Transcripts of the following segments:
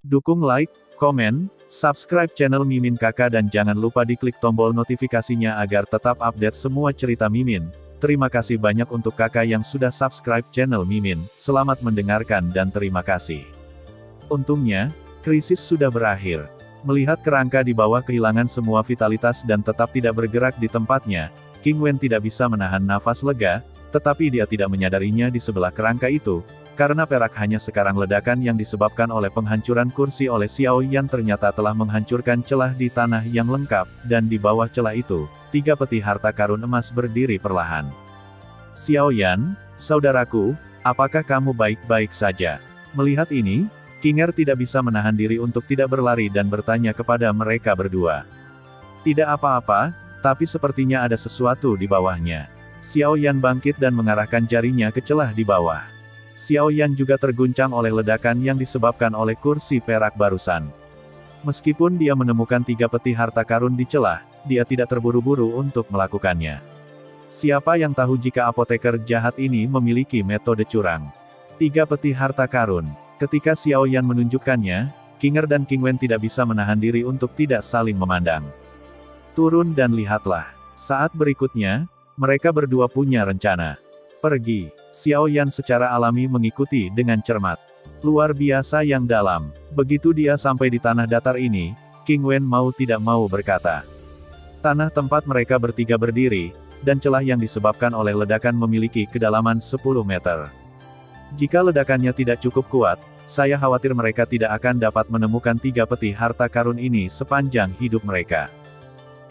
Dukung like, komen, subscribe channel Mimin Kakak dan jangan lupa diklik tombol notifikasinya agar tetap update semua cerita Mimin. Terima kasih banyak untuk kakak yang sudah subscribe channel Mimin. Selamat mendengarkan dan terima kasih. Untungnya, krisis sudah berakhir. Melihat kerangka di bawah kehilangan semua vitalitas dan tetap tidak bergerak di tempatnya, King Wen tidak bisa menahan nafas lega, tetapi dia tidak menyadarinya di sebelah kerangka itu, karena perak hanya sekarang ledakan yang disebabkan oleh penghancuran kursi oleh Xiao Yan ternyata telah menghancurkan celah di tanah yang lengkap, dan di bawah celah itu, 3 peti harta karun emas berdiri perlahan. Xiao Yan, saudaraku, apakah kamu baik-baik saja? Melihat ini, King Er tidak bisa menahan diri untuk tidak berlari dan bertanya kepada mereka berdua. Tidak apa-apa, tapi sepertinya ada sesuatu di bawahnya. Xiao Yan bangkit dan mengarahkan jarinya ke celah di bawah. Xiao Yan juga terguncang oleh ledakan yang disebabkan oleh kursi perak barusan. Meskipun dia menemukan 3 peti harta karun di celah, dia tidak terburu-buru untuk melakukannya. Siapa yang tahu jika apoteker jahat ini memiliki metode curang? 3 peti harta karun. Ketika Xiao Yan menunjukkannya, King Er dan King Wen tidak bisa menahan diri untuk tidak saling memandang. Turun dan lihatlah. Saat berikutnya, mereka berdua punya rencana. Pergi. Xiao Yan secara alami mengikuti dengan cermat. Luar biasa yang dalam. Begitu dia sampai di tanah datar ini, King Wen mau tidak mau berkata. Tanah tempat mereka bertiga berdiri, dan celah yang disebabkan oleh ledakan memiliki kedalaman 10 meter. Jika ledakannya tidak cukup kuat, saya khawatir mereka tidak akan dapat menemukan 3 peti harta karun ini sepanjang hidup mereka.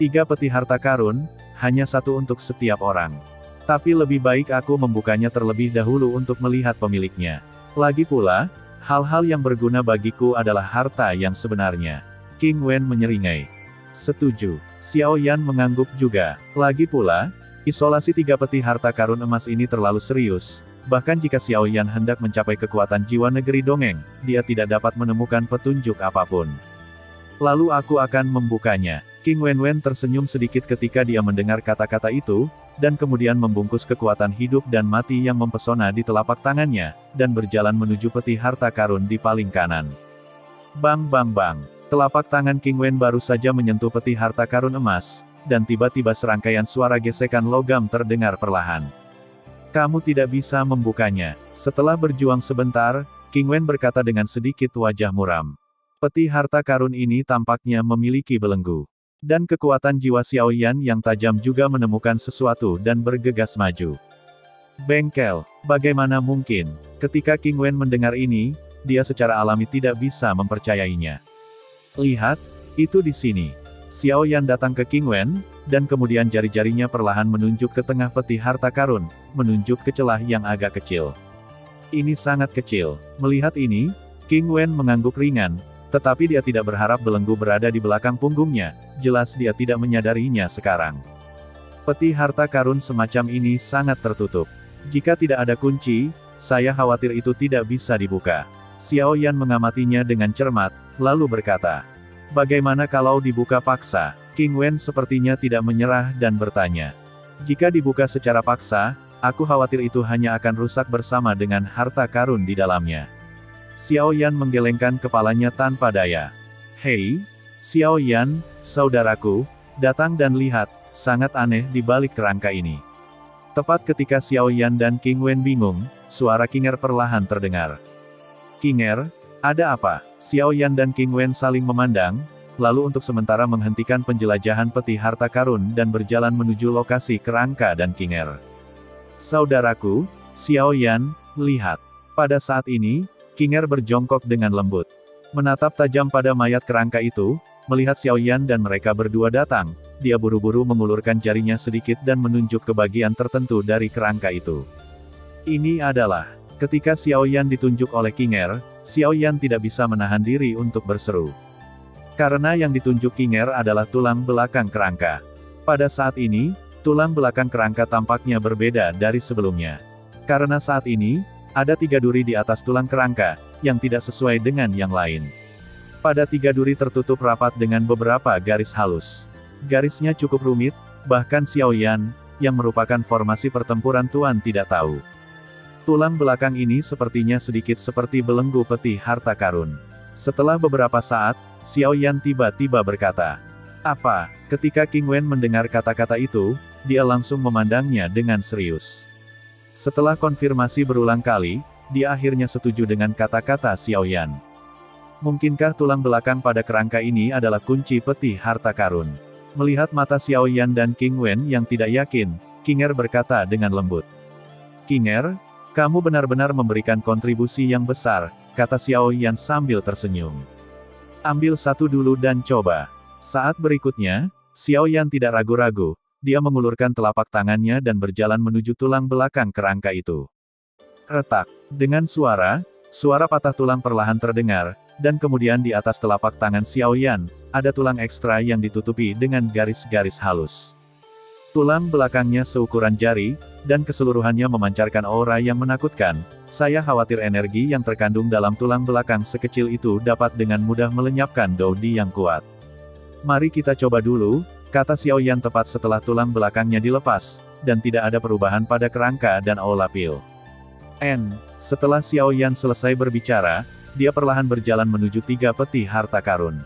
3 peti harta karun, hanya satu untuk setiap orang. Tapi lebih baik aku membukanya terlebih dahulu untuk melihat pemiliknya. Lagi pula, hal-hal yang berguna bagiku adalah harta yang sebenarnya. King Wen menyeringai. Setuju. Xiao Yan mengangguk juga. Lagi pula, isolasi 3 peti harta karun emas ini terlalu serius. Bahkan jika Xiao Yan hendak mencapai kekuatan jiwa negeri dongeng, dia tidak dapat menemukan petunjuk apapun. Lalu aku akan membukanya. King Wen tersenyum sedikit ketika dia mendengar kata-kata itu, dan kemudian membungkus kekuatan hidup dan mati yang mempesona di telapak tangannya, dan berjalan menuju peti harta karun di paling kanan. Bang bang bang. Telapak tangan King Wen baru saja menyentuh peti harta karun emas, dan tiba-tiba serangkaian suara gesekan logam terdengar perlahan. Kamu tidak bisa membukanya. Setelah berjuang sebentar, King Wen berkata dengan sedikit wajah muram. Peti harta karun ini tampaknya memiliki belenggu. Dan kekuatan jiwa Xiao Yan yang tajam juga menemukan sesuatu dan bergegas maju. Bengkel, bagaimana mungkin? Ketika King Wen mendengar ini, dia secara alami tidak bisa mempercayainya. Lihat, itu di sini. Xiao Yan datang ke King Wen, dan kemudian jari-jarinya perlahan menunjuk ke tengah peti harta karun, menunjuk ke celah yang agak kecil. Ini sangat kecil. Melihat ini, King Wen mengangguk ringan, tetapi dia tidak berharap belenggu berada di belakang punggungnya, jelas dia tidak menyadarinya sekarang. Peti harta karun semacam ini sangat tertutup. Jika tidak ada kunci, saya khawatir itu tidak bisa dibuka. Xiao Yan mengamatinya dengan cermat, lalu berkata, bagaimana kalau dibuka paksa? King Wen sepertinya tidak menyerah dan bertanya. Jika dibuka secara paksa, aku khawatir itu hanya akan rusak bersama dengan harta karun di dalamnya. Xiao Yan menggelengkan kepalanya tanpa daya. Hei, Xiao Yan, saudaraku, datang dan lihat, sangat aneh di balik kerangka ini. Tepat ketika Xiao Yan dan King Wen bingung, suara King Er perlahan terdengar. King Er, ada apa? Xiao Yan dan King Wen saling memandang, lalu untuk sementara menghentikan penjelajahan peti harta karun dan berjalan menuju lokasi kerangka dan King Er. Saudaraku, Xiao Yan, lihat. Pada saat ini, King Er berjongkok dengan lembut. Menatap tajam pada mayat kerangka itu, melihat Xiao Yan dan mereka berdua datang, dia buru-buru mengulurkan jarinya sedikit dan menunjuk ke bagian tertentu dari kerangka itu. Ini adalah, ketika Xiao Yan ditunjuk oleh King Er, Xiao Yan tidak bisa menahan diri untuk berseru. Karena yang ditunjuk King Er adalah tulang belakang kerangka. Pada saat ini, tulang belakang kerangka tampaknya berbeda dari sebelumnya. Karena saat ini, ada 3 duri di atas tulang kerangka, yang tidak sesuai dengan yang lain. Pada 3 duri tertutup rapat dengan beberapa garis halus. Garisnya cukup rumit, bahkan Xiao Yan, yang merupakan formasi pertempuran Tuan tidak tahu. Tulang belakang ini sepertinya sedikit seperti belenggu peti harta karun. Setelah beberapa saat, Xiao Yan tiba-tiba berkata, "Apa?" Ketika King Wen mendengar kata-kata itu, dia langsung memandangnya dengan serius. Setelah konfirmasi berulang kali, dia akhirnya setuju dengan kata-kata Xiao Yan. Mungkinkah tulang belakang pada kerangka ini adalah kunci peti harta karun? Melihat mata Xiao Yan dan King Wen yang tidak yakin, King Er berkata dengan lembut. "King Er, kamu benar-benar memberikan kontribusi yang besar," kata Xiao Yan sambil tersenyum. "Ambil satu dulu dan coba." Saat berikutnya, Xiao Yan tidak ragu-ragu, dia mengulurkan telapak tangannya dan berjalan menuju tulang belakang kerangka itu. Retak. Dengan suara patah tulang perlahan terdengar, dan kemudian di atas telapak tangan Xiao Yan, ada tulang ekstra yang ditutupi dengan garis-garis halus. Tulang belakangnya seukuran jari, dan keseluruhannya memancarkan aura yang menakutkan. Saya khawatir energi yang terkandung dalam tulang belakang sekecil itu dapat dengan mudah melenyapkan Doudi yang kuat. "Mari kita coba dulu," kata Xiao Yan tepat setelah tulang belakangnya dilepas, dan tidak ada perubahan pada kerangka dan aula pil. Setelah Xiao Yan selesai berbicara, dia perlahan berjalan menuju 3 peti harta karun.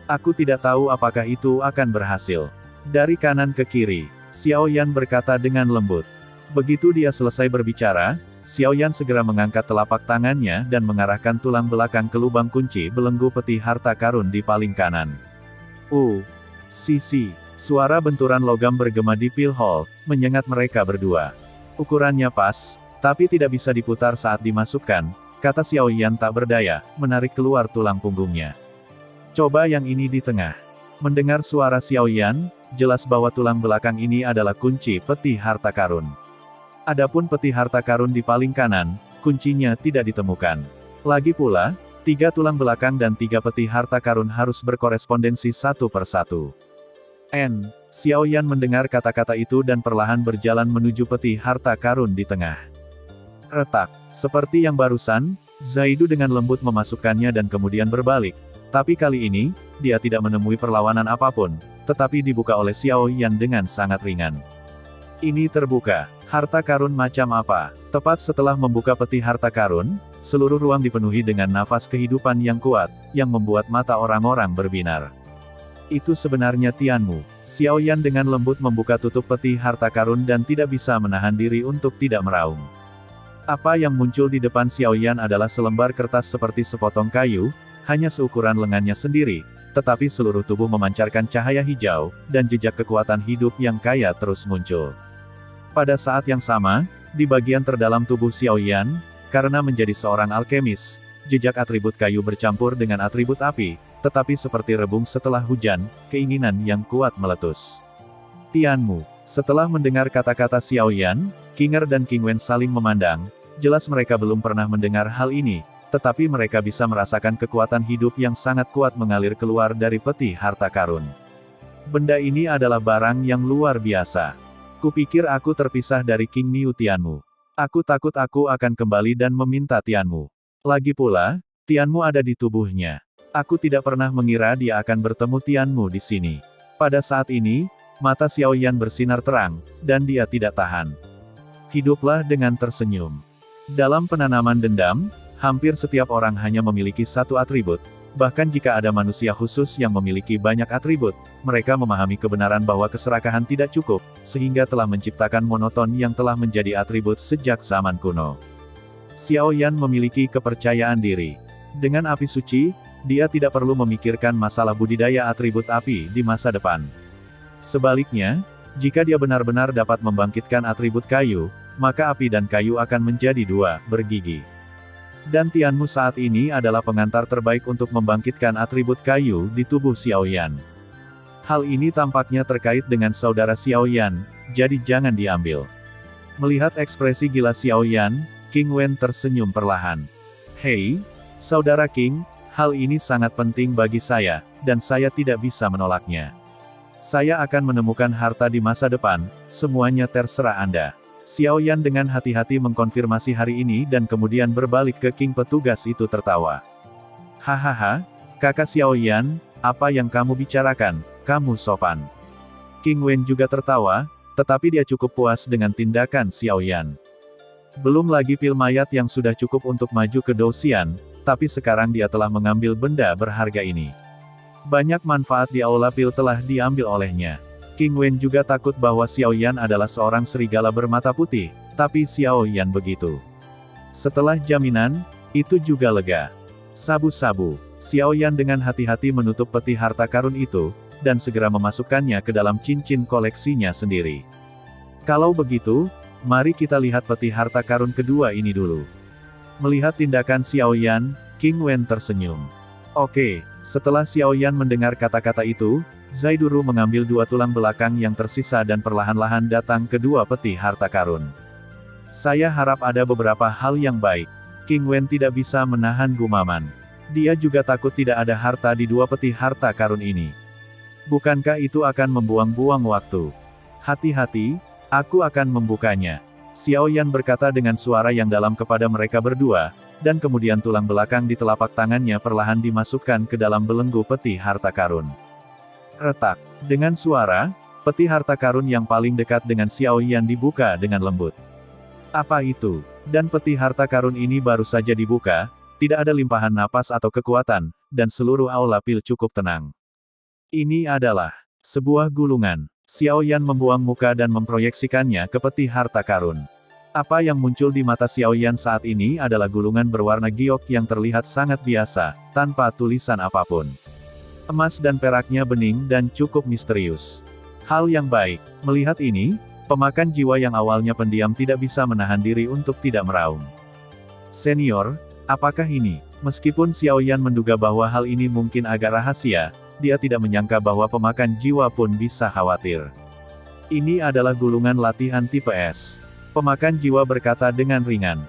"Aku tidak tahu apakah itu akan berhasil." Dari kanan ke kiri, Xiao Yan berkata dengan lembut. Begitu dia selesai berbicara, Xiao Yan segera mengangkat telapak tangannya dan mengarahkan tulang belakang ke lubang kunci belenggu peti harta karun di paling kanan. Sisi. Suara benturan logam bergema di pil hall, menyengat mereka berdua. "Ukurannya pas, tapi tidak bisa diputar saat dimasukkan," kata Xiao Yan tak berdaya, menarik keluar tulang punggungnya. "Coba yang ini di tengah." Mendengar suara Xiao Yan, jelas bahwa tulang belakang ini adalah kunci peti harta karun. Adapun peti harta karun di paling kanan, kuncinya tidak ditemukan. Lagi pula, 3 tulang belakang dan 3 peti harta karun harus berkorespondensi satu per satu. Xiao Yan mendengar kata-kata itu dan perlahan berjalan menuju peti harta karun di tengah. Retak. Seperti yang barusan, Zaidu dengan lembut memasukkannya dan kemudian berbalik. Tapi kali ini, dia tidak menemui perlawanan apapun, tetapi dibuka oleh Xiao Yan dengan sangat ringan. Ini terbuka. Harta karun macam apa? Tepat setelah membuka peti harta karun, seluruh ruang dipenuhi dengan nafas kehidupan yang kuat, yang membuat mata orang-orang berbinar. Itu sebenarnya Tianmu. Xiao Yan dengan lembut membuka tutup peti harta karun dan tidak bisa menahan diri untuk tidak meraung. Apa yang muncul di depan Xiao Yan adalah selembar kertas seperti sepotong kayu, hanya seukuran lengannya sendiri, tetapi seluruh tubuh memancarkan cahaya hijau, dan jejak kekuatan hidup yang kaya terus muncul. Pada saat yang sama, di bagian terdalam tubuh Xiao Yan, karena menjadi seorang alkemis, jejak atribut kayu bercampur dengan atribut api, tetapi seperti rebung setelah hujan, keinginan yang kuat meletus. Tianmu. Setelah mendengar kata-kata Xiao Yan, King Er dan King Wen saling memandang, jelas mereka belum pernah mendengar hal ini, tetapi mereka bisa merasakan kekuatan hidup yang sangat kuat mengalir keluar dari peti harta karun. Benda ini adalah barang yang luar biasa. Kupikir aku terpisah dari King Niu Tianmu. Aku takut aku akan kembali dan meminta Tianmu. Lagi pula, Tianmu ada di tubuhnya. Aku tidak pernah mengira dia akan bertemu Tianmu di sini. Pada saat ini, mata Xiao Yan bersinar terang, dan dia tidak tahan. Hiduplah dengan tersenyum. Dalam penanaman dendam, hampir setiap orang hanya memiliki satu atribut, bahkan jika ada manusia khusus yang memiliki banyak atribut, mereka memahami kebenaran bahwa keserakahan tidak cukup, sehingga telah menciptakan monoton yang telah menjadi atribut sejak zaman kuno. Xiao Yan memiliki kepercayaan diri. Dengan api suci, dia tidak perlu memikirkan masalah budidaya atribut api di masa depan. Sebaliknya, jika dia benar-benar dapat membangkitkan atribut kayu, maka api dan kayu akan menjadi dua, bergigi. Dan Tianmu saat ini adalah pengantar terbaik untuk membangkitkan atribut kayu di tubuh Xiao Yan. Hal ini tampaknya terkait dengan saudara Xiao Yan, jadi jangan diambil. Melihat ekspresi gila Xiao Yan, King Wen tersenyum perlahan. "Hei, saudara King, hal ini sangat penting bagi saya, dan saya tidak bisa menolaknya. Saya akan menemukan harta di masa depan, semuanya terserah Anda." Xiao Yan dengan hati-hati mengkonfirmasi hari ini dan kemudian berbalik ke King petugas itu tertawa. "Hahaha, kakak Xiao Yan, apa yang kamu bicarakan, kamu sopan." King Wen juga tertawa, tetapi dia cukup puas dengan tindakan Xiao Yan. Belum lagi pil mayat yang sudah cukup untuk maju ke Douxian, tapi sekarang dia telah mengambil benda berharga ini. Banyak manfaat di Aula Pil telah diambil olehnya. King Wen juga takut bahwa Xiao Yan adalah seorang serigala bermata putih, tapi Xiao Yan begitu. Setelah jaminan, itu juga lega. Sabu-sabu, Xiao Yan dengan hati-hati menutup peti harta karun itu, dan segera memasukkannya ke dalam cincin koleksinya sendiri. Kalau begitu, mari kita lihat peti harta karun kedua ini dulu. Melihat tindakan Xiao Yan, King Wen tersenyum. Oke, setelah Xiao Yan mendengar kata-kata itu, Zaiduru mengambil dua tulang belakang yang tersisa dan perlahan-lahan datang ke dua peti harta karun. Saya harap ada beberapa hal yang baik. King Wen tidak bisa menahan gumaman. Dia juga takut tidak ada harta di dua peti harta karun ini. Bukankah itu akan membuang-buang waktu? Hati-hati, aku akan membukanya. Xiao Yan berkata dengan suara yang dalam kepada mereka berdua, dan kemudian tulang belakang di telapak tangannya perlahan dimasukkan ke dalam belenggu peti harta karun. Retak. Dengan suara, peti harta karun yang paling dekat dengan Xiao Yan dibuka dengan lembut. Apa itu? Dan peti harta karun ini baru saja dibuka, tidak ada limpahan napas atau kekuatan, dan seluruh Aula Pil cukup tenang. Ini adalah sebuah gulungan. Xiao Yan membuang muka dan memproyeksikannya ke peti harta karun. Apa yang muncul di mata Xiao Yan saat ini adalah gulungan berwarna giok yang terlihat sangat biasa, tanpa tulisan apapun. Emas dan peraknya bening dan cukup misterius. Hal yang baik. Melihat ini, pemakan jiwa yang awalnya pendiam tidak bisa menahan diri untuk tidak meraung. Senior, apakah ini? Meskipun Xiao Yan menduga bahwa hal ini mungkin agak rahasia, dia tidak menyangka bahwa pemakan jiwa pun bisa khawatir. Ini adalah gulungan latihan tipe S. Pemakan jiwa berkata dengan ringan.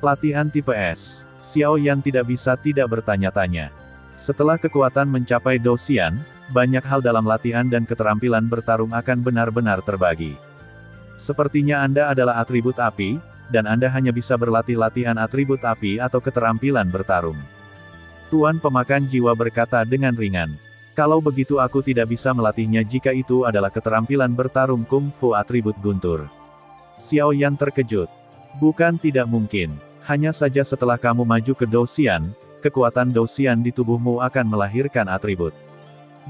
Latihan tipe S. Xiao Yan tidak bisa tidak bertanya-tanya. Setelah kekuatan mencapai Dosian, banyak hal dalam latihan dan keterampilan bertarung akan benar-benar terbagi. Sepertinya Anda adalah atribut api, dan Anda hanya bisa berlatih latihan atribut api atau keterampilan bertarung. Tuan pemakan jiwa berkata dengan ringan. Kalau begitu aku tidak bisa melatihnya jika itu adalah keterampilan bertarung kungfu atribut guntur. Xiao Yan terkejut. Bukan tidak mungkin. Hanya saja setelah kamu maju ke Dosian, kekuatan Dosian di tubuhmu akan melahirkan atribut.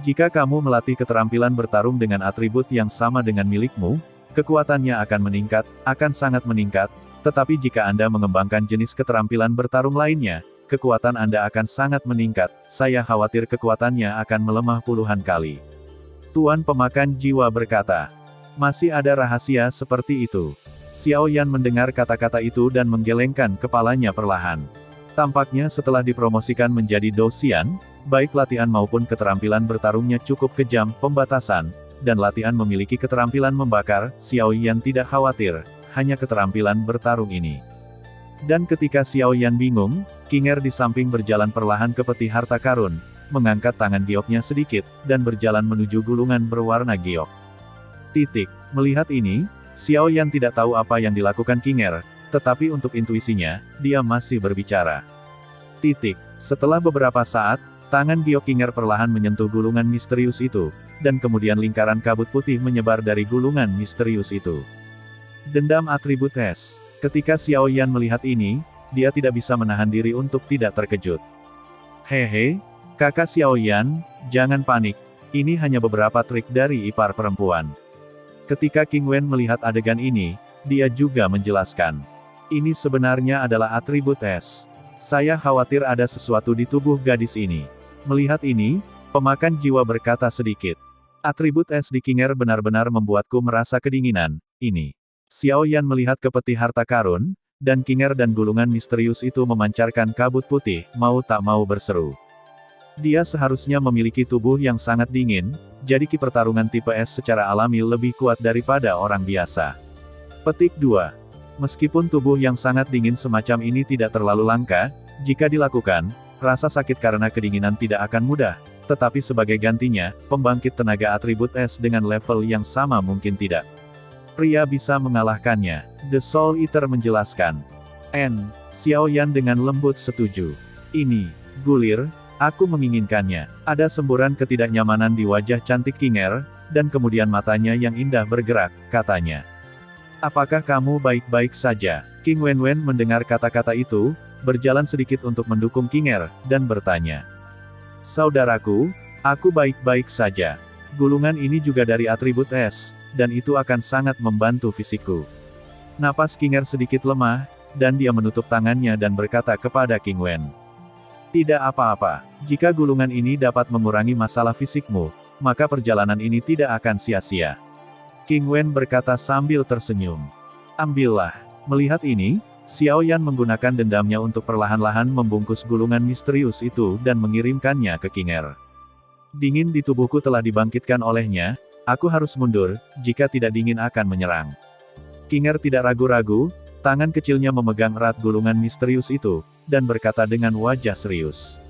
Jika kamu melatih keterampilan bertarung dengan atribut yang sama dengan milikmu, kekuatannya akan meningkat, akan sangat meningkat, tetapi jika Anda mengembangkan jenis keterampilan bertarung lainnya, kekuatan Anda akan sangat meningkat, saya khawatir kekuatannya akan melemah puluhan kali. Tuan pemakan jiwa berkata. Masih ada rahasia seperti itu. Xiao Yan mendengar kata-kata itu dan menggelengkan kepalanya perlahan. Tampaknya setelah dipromosikan menjadi Dosian, baik latihan maupun keterampilan bertarungnya cukup kejam, pembatasan, dan latihan memiliki keterampilan membakar, Xiao Yan tidak khawatir, hanya keterampilan bertarung ini. Dan ketika Xiao Yan bingung, Kinger di samping berjalan perlahan ke peti harta karun, mengangkat tangan gioknya sedikit, dan berjalan menuju gulungan berwarna giok. Melihat ini, Xiao Yan tidak tahu apa yang dilakukan Kinger, tetapi untuk intuisinya, dia masih berbicara. Setelah beberapa saat, tangan giok Kinger perlahan menyentuh gulungan misterius itu, dan kemudian lingkaran kabut putih menyebar dari gulungan misterius itu. Dendam atribut S. Ketika Xiao Yan melihat ini, dia tidak bisa menahan diri untuk tidak terkejut. Hehe, kakak Xiao Yan, jangan panik. Ini hanya beberapa trik dari ipar perempuan. Ketika King Wen melihat adegan ini, dia juga menjelaskan. Ini sebenarnya adalah atribut S. Saya khawatir ada sesuatu di tubuh gadis ini. Melihat ini, pemakan jiwa berkata sedikit. Atribut S di Kinger benar-benar membuatku merasa kedinginan. Ini. Xiao Yan melihat ke peti harta karun, dan Kinger dan gulungan misterius itu memancarkan kabut putih, mau tak mau berseru. Dia seharusnya memiliki tubuh yang sangat dingin, jadi ki pertarungan tipe S secara alami lebih kuat daripada orang biasa. Petik 2. Meskipun tubuh yang sangat dingin semacam ini tidak terlalu langka, jika dilakukan, rasa sakit karena kedinginan tidak akan mudah, tetapi sebagai gantinya, pembangkit tenaga atribut S dengan level yang sama mungkin tidak. Pria bisa mengalahkannya. The Soul Eater menjelaskan. Xiao Yan dengan lembut setuju. Ini, gulir, aku menginginkannya. Ada semburan ketidaknyamanan di wajah cantik Kinger, dan kemudian matanya yang indah bergerak, katanya. Apakah kamu baik-baik saja? King Wenwen mendengar kata-kata itu, berjalan sedikit untuk mendukung Kinger, dan bertanya. Saudaraku, aku baik-baik saja. Gulungan ini juga dari atribut es, dan itu akan sangat membantu fisikku. Napas Kinger sedikit lemah, dan dia menutup tangannya dan berkata kepada King Wen. Tidak apa-apa, jika gulungan ini dapat mengurangi masalah fisikmu, maka perjalanan ini tidak akan sia-sia. King Wen berkata sambil tersenyum. Ambillah. Melihat ini, Xiao Yan menggunakan dendamnya untuk perlahan-lahan membungkus gulungan misterius itu dan mengirimkannya ke Kinger. Dingin di tubuhku telah dibangkitkan olehnya, aku harus mundur, jika tidak dingin akan menyerang. Kinger tidak ragu-ragu, tangan kecilnya memegang erat gulungan misterius itu, dan berkata dengan wajah serius.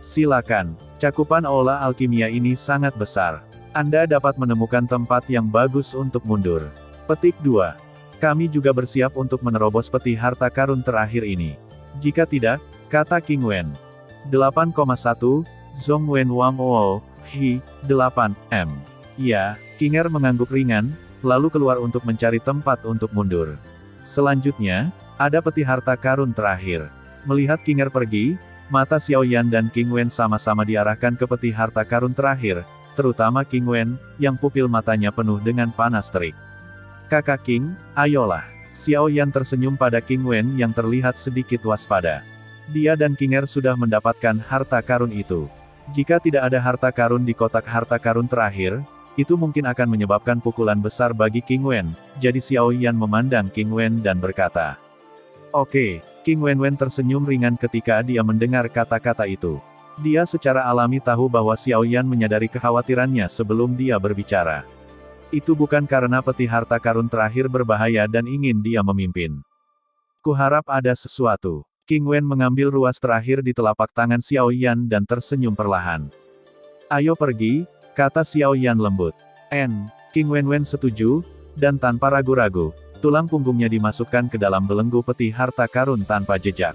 Silakan, cakupan aula alkimia ini sangat besar. Anda dapat menemukan tempat yang bagus untuk mundur. Petik 2. Kami juga bersiap untuk menerobos peti harta karun terakhir ini. Jika tidak, kata King Wen. 8,1, Zhong Wen Wang Oo, Hi, 8, M. Ya, Kinger mengangguk ringan, lalu keluar untuk mencari tempat untuk mundur. Selanjutnya, ada peti harta karun terakhir. Melihat Kinger pergi, mata Xiao Yan dan King Wen sama-sama diarahkan ke peti harta karun terakhir, terutama King Wen, yang pupil matanya penuh dengan panas terik. Kakak King, ayolah. Xiao Yan tersenyum pada King Wen yang terlihat sedikit waspada. Dia dan Kinger sudah mendapatkan harta karun itu. Jika tidak ada harta karun di kotak harta karun terakhir, itu mungkin akan menyebabkan pukulan besar bagi King Wen, jadi Xiao Yan memandang King Wen dan berkata. Oke. King Wen tersenyum ringan ketika dia mendengar kata-kata itu. Dia secara alami tahu bahwa Xiao Yan menyadari kekhawatirannya sebelum dia berbicara. Itu bukan karena peti harta karun terakhir berbahaya dan ingin dia memimpin. Kuharap ada sesuatu. King Wen mengambil ruas terakhir di telapak tangan Xiao Yan dan tersenyum perlahan. Ayo pergi, kata Xiao Yan lembut. King Wen setuju, dan tanpa ragu-ragu, tulang punggungnya dimasukkan ke dalam belenggu peti harta karun tanpa jejak.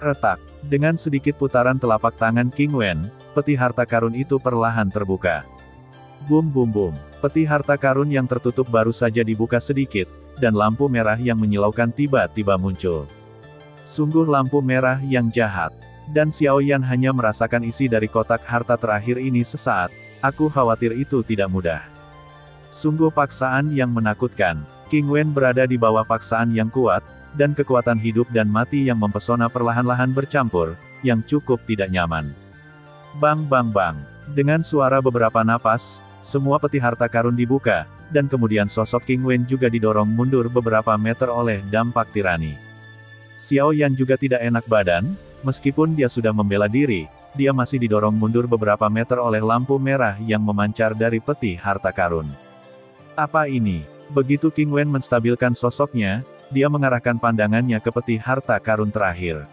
Retak. Dengan sedikit putaran telapak tangan King Wen, peti harta karun itu perlahan terbuka. Bum bum bum. Peti harta karun yang tertutup baru saja dibuka sedikit, dan lampu merah yang menyilaukan tiba-tiba muncul. Sungguh lampu merah yang jahat. Dan Xiao Yan hanya merasakan isi dari kotak harta terakhir ini sesaat, aku khawatir itu tidak mudah. Sungguh paksaan yang menakutkan. King Wen berada di bawah paksaan yang kuat, dan kekuatan hidup dan mati yang mempesona perlahan-lahan bercampur, yang cukup tidak nyaman. Bang bang bang. Dengan suara beberapa napas, semua peti harta karun dibuka, dan kemudian sosok King Wen juga didorong mundur beberapa meter oleh dampak tirani. Xiao Yan juga tidak enak badan, meskipun dia sudah membela diri, dia masih didorong mundur beberapa meter oleh lampu merah yang memancar dari peti harta karun. Apa ini? Begitu King Wen menstabilkan sosoknya, dia mengarahkan pandangannya ke peti harta karun terakhir.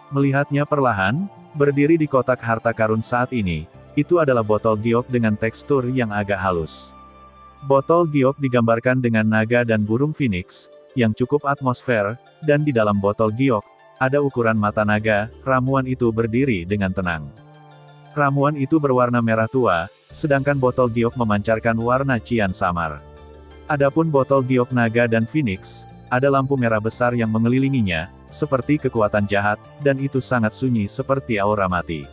Melihatnya perlahan, berdiri di kotak harta karun saat ini, itu adalah botol giok dengan tekstur yang agak halus. Botol giok digambarkan dengan naga dan burung phoenix, yang cukup atmosfer, dan di dalam botol giok, ada ukuran mata naga, ramuan itu berdiri dengan tenang. Ramuan itu berwarna merah tua, sedangkan botol giok memancarkan warna cian samar. Adapun botol giok naga dan phoenix, ada lampu merah besar yang mengelilinginya, seperti kekuatan jahat, dan itu sangat sunyi seperti aura mati.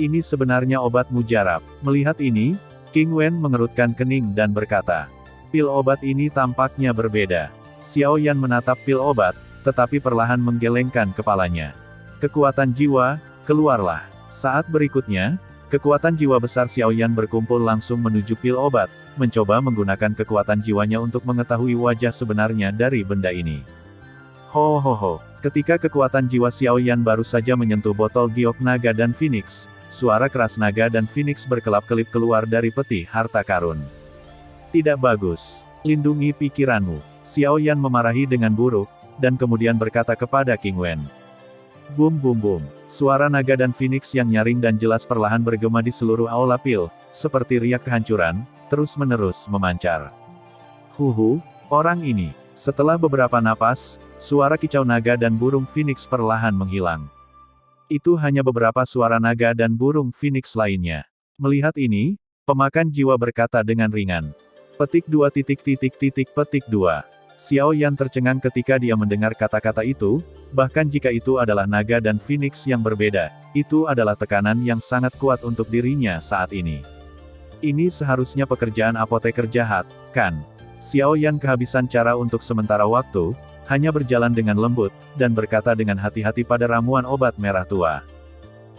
Ini sebenarnya obat mujarab. Melihat ini, King Wen mengerutkan kening dan berkata, pil obat ini tampaknya berbeda. Xiao Yan menatap pil obat, tetapi perlahan menggelengkan kepalanya. Kekuatan jiwa, keluarlah. Saat berikutnya, kekuatan jiwa besar Xiao Yan berkumpul langsung menuju pil obat, mencoba menggunakan kekuatan jiwanya untuk mengetahui wajah sebenarnya dari benda ini. Ho ho ho. Ketika kekuatan jiwa Xiao Yan baru saja menyentuh botol giok naga dan phoenix, suara keras naga dan phoenix berkelap-kelip keluar dari peti harta karun. Tidak bagus. Lindungi pikiranmu. Xiao Yan memarahi dengan buruk, dan kemudian berkata kepada King Wen. Bum bum bum. Suara naga dan phoenix yang nyaring dan jelas perlahan bergema di seluruh aula pil, seperti riak kehancuran, terus-menerus memancar. Huhu, orang ini. Setelah beberapa napas, suara kicau naga dan burung phoenix perlahan menghilang. Itu hanya beberapa suara naga dan burung phoenix lainnya. Melihat ini, pemakan jiwa berkata dengan ringan. Petik 2. Petik 2. Xiao Yan tercengang ketika dia mendengar kata-kata itu, bahkan jika itu adalah naga dan phoenix yang berbeda, itu adalah tekanan yang sangat kuat untuk dirinya saat ini. Ini seharusnya pekerjaan apoteker jahat, kan? Xiao Yan kehabisan cara untuk sementara waktu, hanya berjalan dengan lembut, dan berkata dengan hati-hati pada ramuan obat merah tua.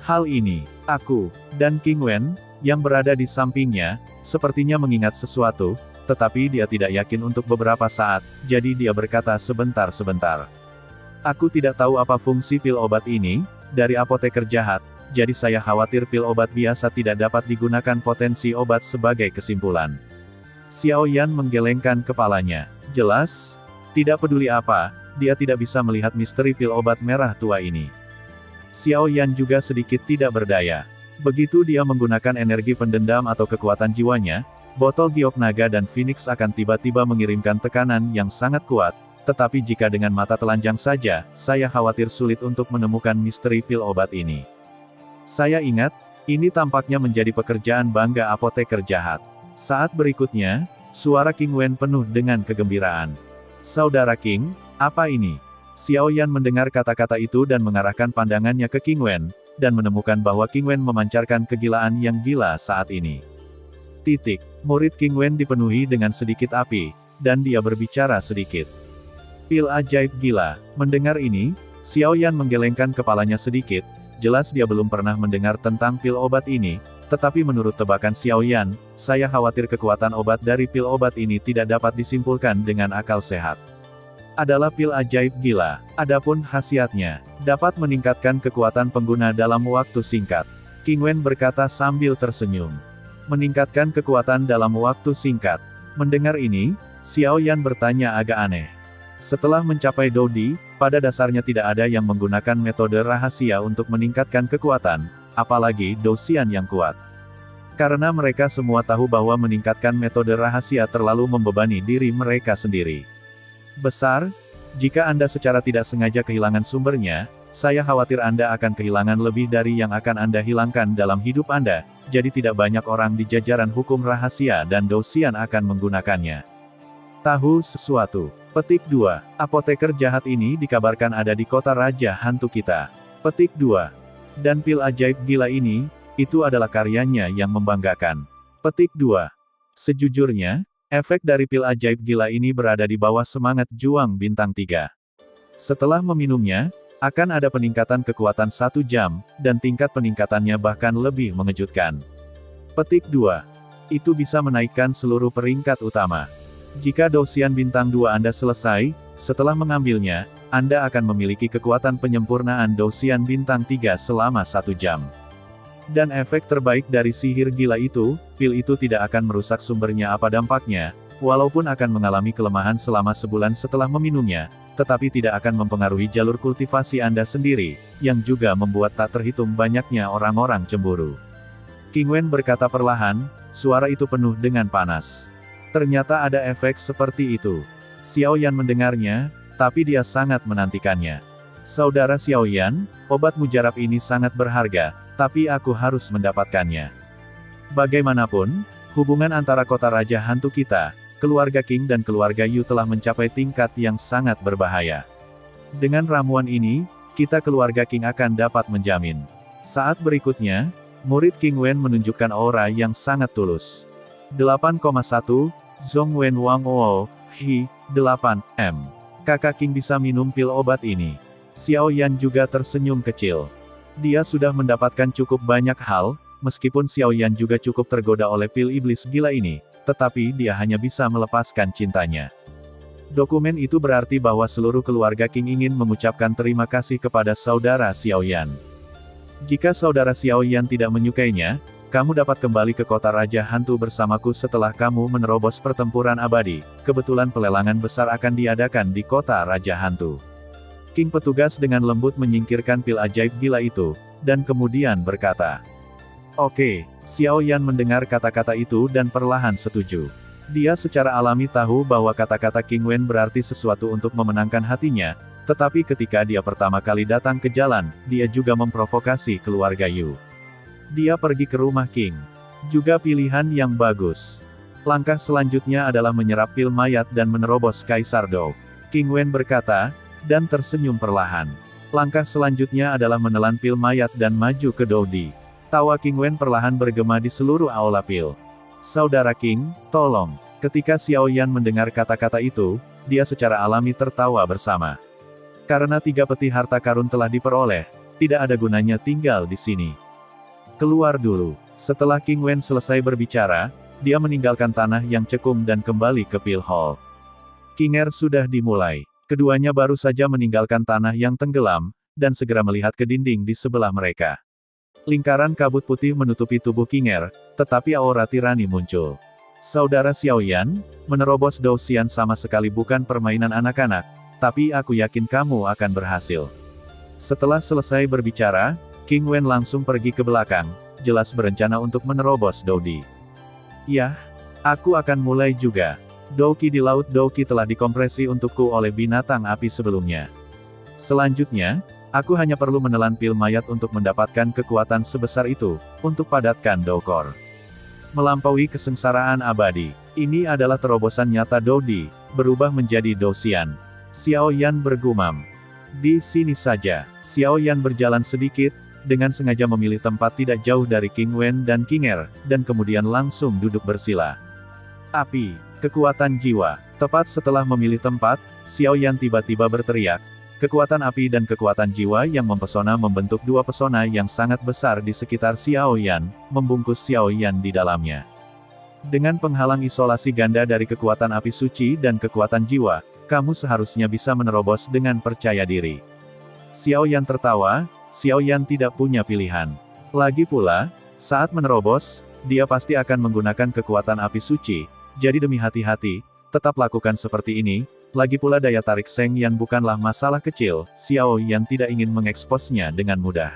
Hal ini, aku, dan King Wen, yang berada di sampingnya, sepertinya mengingat sesuatu, tetapi dia tidak yakin untuk beberapa saat, jadi dia berkata sebentar-sebentar. Aku tidak tahu apa fungsi pil obat ini, dari apoteker jahat, jadi saya khawatir pil obat biasa tidak dapat digunakan potensi obat sebagai kesimpulan. Xiao Yan menggelengkan kepalanya. Jelas, tidak peduli apa, dia tidak bisa melihat misteri pil obat merah tua ini. Xiao Yan juga sedikit tidak berdaya. Begitu dia menggunakan energi pendendam atau kekuatan jiwanya, botol giok naga dan phoenix akan tiba-tiba mengirimkan tekanan yang sangat kuat, tetapi jika dengan mata telanjang saja, saya khawatir sulit untuk menemukan misteri pil obat ini. Saya ingat, ini tampaknya menjadi pekerjaan bangga apoteker jahat. Saat berikutnya, suara King Wen penuh dengan kegembiraan. Saudara King, apa ini? Xiao Yan mendengar kata-kata itu dan mengarahkan pandangannya ke King Wen, dan menemukan bahwa King Wen memancarkan kegilaan yang gila saat ini. Murid King Wen dipenuhi dengan sedikit api, dan dia berbicara sedikit. Pil ajaib gila. Mendengar ini, Xiao Yan menggelengkan kepalanya sedikit, jelas dia belum pernah mendengar tentang pil obat ini, tetapi menurut tebakan Xiao Yan, saya khawatir kekuatan obat dari pil obat ini tidak dapat disimpulkan dengan akal sehat. Adalah pil ajaib gila, adapun khasiatnya, dapat meningkatkan kekuatan pengguna dalam waktu singkat. King Wen berkata sambil tersenyum. Meningkatkan kekuatan dalam waktu singkat. Mendengar ini, Xiao Yan bertanya agak aneh. Setelah mencapai Dodi, pada dasarnya tidak ada yang menggunakan metode rahasia untuk meningkatkan kekuatan, apalagi Dosian yang kuat. Karena mereka semua tahu bahwa meningkatkan metode rahasia terlalu membebani diri mereka sendiri. Besar, jika Anda secara tidak sengaja kehilangan sumbernya, saya khawatir Anda akan kehilangan lebih dari yang akan Anda hilangkan dalam hidup Anda, jadi tidak banyak orang di jajaran hukum rahasia dan Dosian akan menggunakannya. Tahu sesuatu. Petik 2. Apoteker jahat ini dikabarkan ada di kota Raja Hantu kita. Petik 2. Dan pil ajaib gila ini, itu adalah karyanya yang membanggakan. Petik 2. Sejujurnya, efek dari pil ajaib gila ini berada di bawah semangat juang bintang 3. Setelah meminumnya, akan ada peningkatan kekuatan 1 jam, dan tingkat peningkatannya bahkan lebih mengejutkan. Petik 2. Itu bisa menaikkan seluruh peringkat utama. Jika Dosian bintang 2 Anda selesai, setelah mengambilnya, Anda akan memiliki kekuatan penyempurnaan Dosian bintang 3 selama 1 jam. Dan efek terbaik dari sihir gila itu, pil itu tidak akan merusak sumbernya apa dampaknya, walaupun akan mengalami kelemahan selama sebulan setelah meminumnya, tetapi tidak akan mempengaruhi jalur kultivasi Anda sendiri, yang juga membuat tak terhitung banyaknya orang-orang cemburu. King Wen berkata perlahan, suara itu penuh dengan panas. Ternyata ada efek seperti itu. Xiao Yan mendengarnya, tapi dia sangat menantikannya. Saudara Xiao Yan, obat mujarab ini sangat berharga, tapi aku harus mendapatkannya. Bagaimanapun, hubungan antara kota Raja Hantu kita, keluarga King dan keluarga Yu telah mencapai tingkat yang sangat berbahaya. Dengan ramuan ini, kita keluarga King akan dapat menjamin. Saat berikutnya, murid King Wen menunjukkan aura yang sangat tulus. 8,1, Zhong Wen Wang Oo, Hi, 8, M. Kakak King bisa minum pil obat ini. Xiao Yan juga tersenyum kecil. Dia sudah mendapatkan cukup banyak hal, meskipun Xiao Yan juga cukup tergoda oleh pil iblis gila ini. Tetapi dia hanya bisa melepaskan cintanya. Dokumen itu berarti bahwa seluruh keluarga King ingin mengucapkan terima kasih kepada saudara Xiao Yan. Jika saudara Xiao Yan tidak menyukainya, kamu dapat kembali ke kota Raja Hantu bersamaku setelah kamu menerobos pertempuran abadi. Kebetulan pelelangan besar akan diadakan di kota Raja Hantu. King petugas dengan lembut menyingkirkan pil ajaib gila itu, dan kemudian berkata, "Oke." Xiao Yan mendengar kata-kata itu dan perlahan setuju. Dia secara alami tahu bahwa kata-kata King Wen berarti sesuatu untuk memenangkan hatinya, tetapi ketika dia pertama kali datang ke jalan, dia juga memprovokasi keluarga Yu. Dia pergi ke rumah King. Juga pilihan yang bagus. Langkah selanjutnya adalah menyerap pil mayat dan menerobos Kaisar Dou. King Wen berkata, dan tersenyum perlahan. Langkah selanjutnya adalah menelan pil mayat dan maju ke Dou Di. Tawa King Wen perlahan bergema di seluruh aula pil. Saudara King, tolong. Ketika Xiao Yan mendengar kata-kata itu, dia secara alami tertawa bersama. Karena 3 peti harta karun telah diperoleh, tidak ada gunanya tinggal di sini. Keluar dulu. Setelah King Wen selesai berbicara, dia meninggalkan tanah yang cekung dan kembali ke pil hall. Kinger sudah dimulai. Keduanya baru saja meninggalkan tanah yang tenggelam, dan segera melihat ke dinding di sebelah mereka. Lingkaran kabut putih menutupi tubuh Kinger, tetapi aura tirani muncul. Saudara Xiao Yan, menerobos Dou Xian sama sekali bukan permainan anak-anak, tapi aku yakin kamu akan berhasil. Setelah selesai berbicara, King Wen langsung pergi ke belakang, jelas berencana untuk menerobos Dou Di. Yah, aku akan mulai juga. Dou Qi di Laut Dou Qi telah dikompresi untukku oleh binatang api sebelumnya. Selanjutnya, aku hanya perlu menelan pil mayat untuk mendapatkan kekuatan sebesar itu, untuk padatkan Dou Core. Melampaui kesengsaraan abadi. Ini adalah terobosan nyata Dou Di, berubah menjadi Dou Xian. Xiao Yan bergumam. Di sini saja. Xiao Yan berjalan sedikit, dengan sengaja memilih tempat tidak jauh dari King Wen dan Kinger, dan kemudian langsung duduk bersila. Api, kekuatan jiwa. Tepat setelah memilih tempat, Xiao Yan tiba-tiba berteriak. Kekuatan api dan kekuatan jiwa yang mempesona membentuk 2 pesona yang sangat besar di sekitar Xiao Yan, membungkus Xiao Yan di dalamnya. Dengan penghalang isolasi ganda dari kekuatan api suci dan kekuatan jiwa, kamu seharusnya bisa menerobos dengan percaya diri. Xiao Yan tertawa, Xiao Yan tidak punya pilihan. Lagi pula, saat menerobos, dia pasti akan menggunakan kekuatan api suci, jadi demi hati-hati, tetap lakukan seperti ini. Lagi pula daya tarik Seng Yan bukanlah masalah kecil, Xiao Yan tidak ingin mengeksposnya dengan mudah.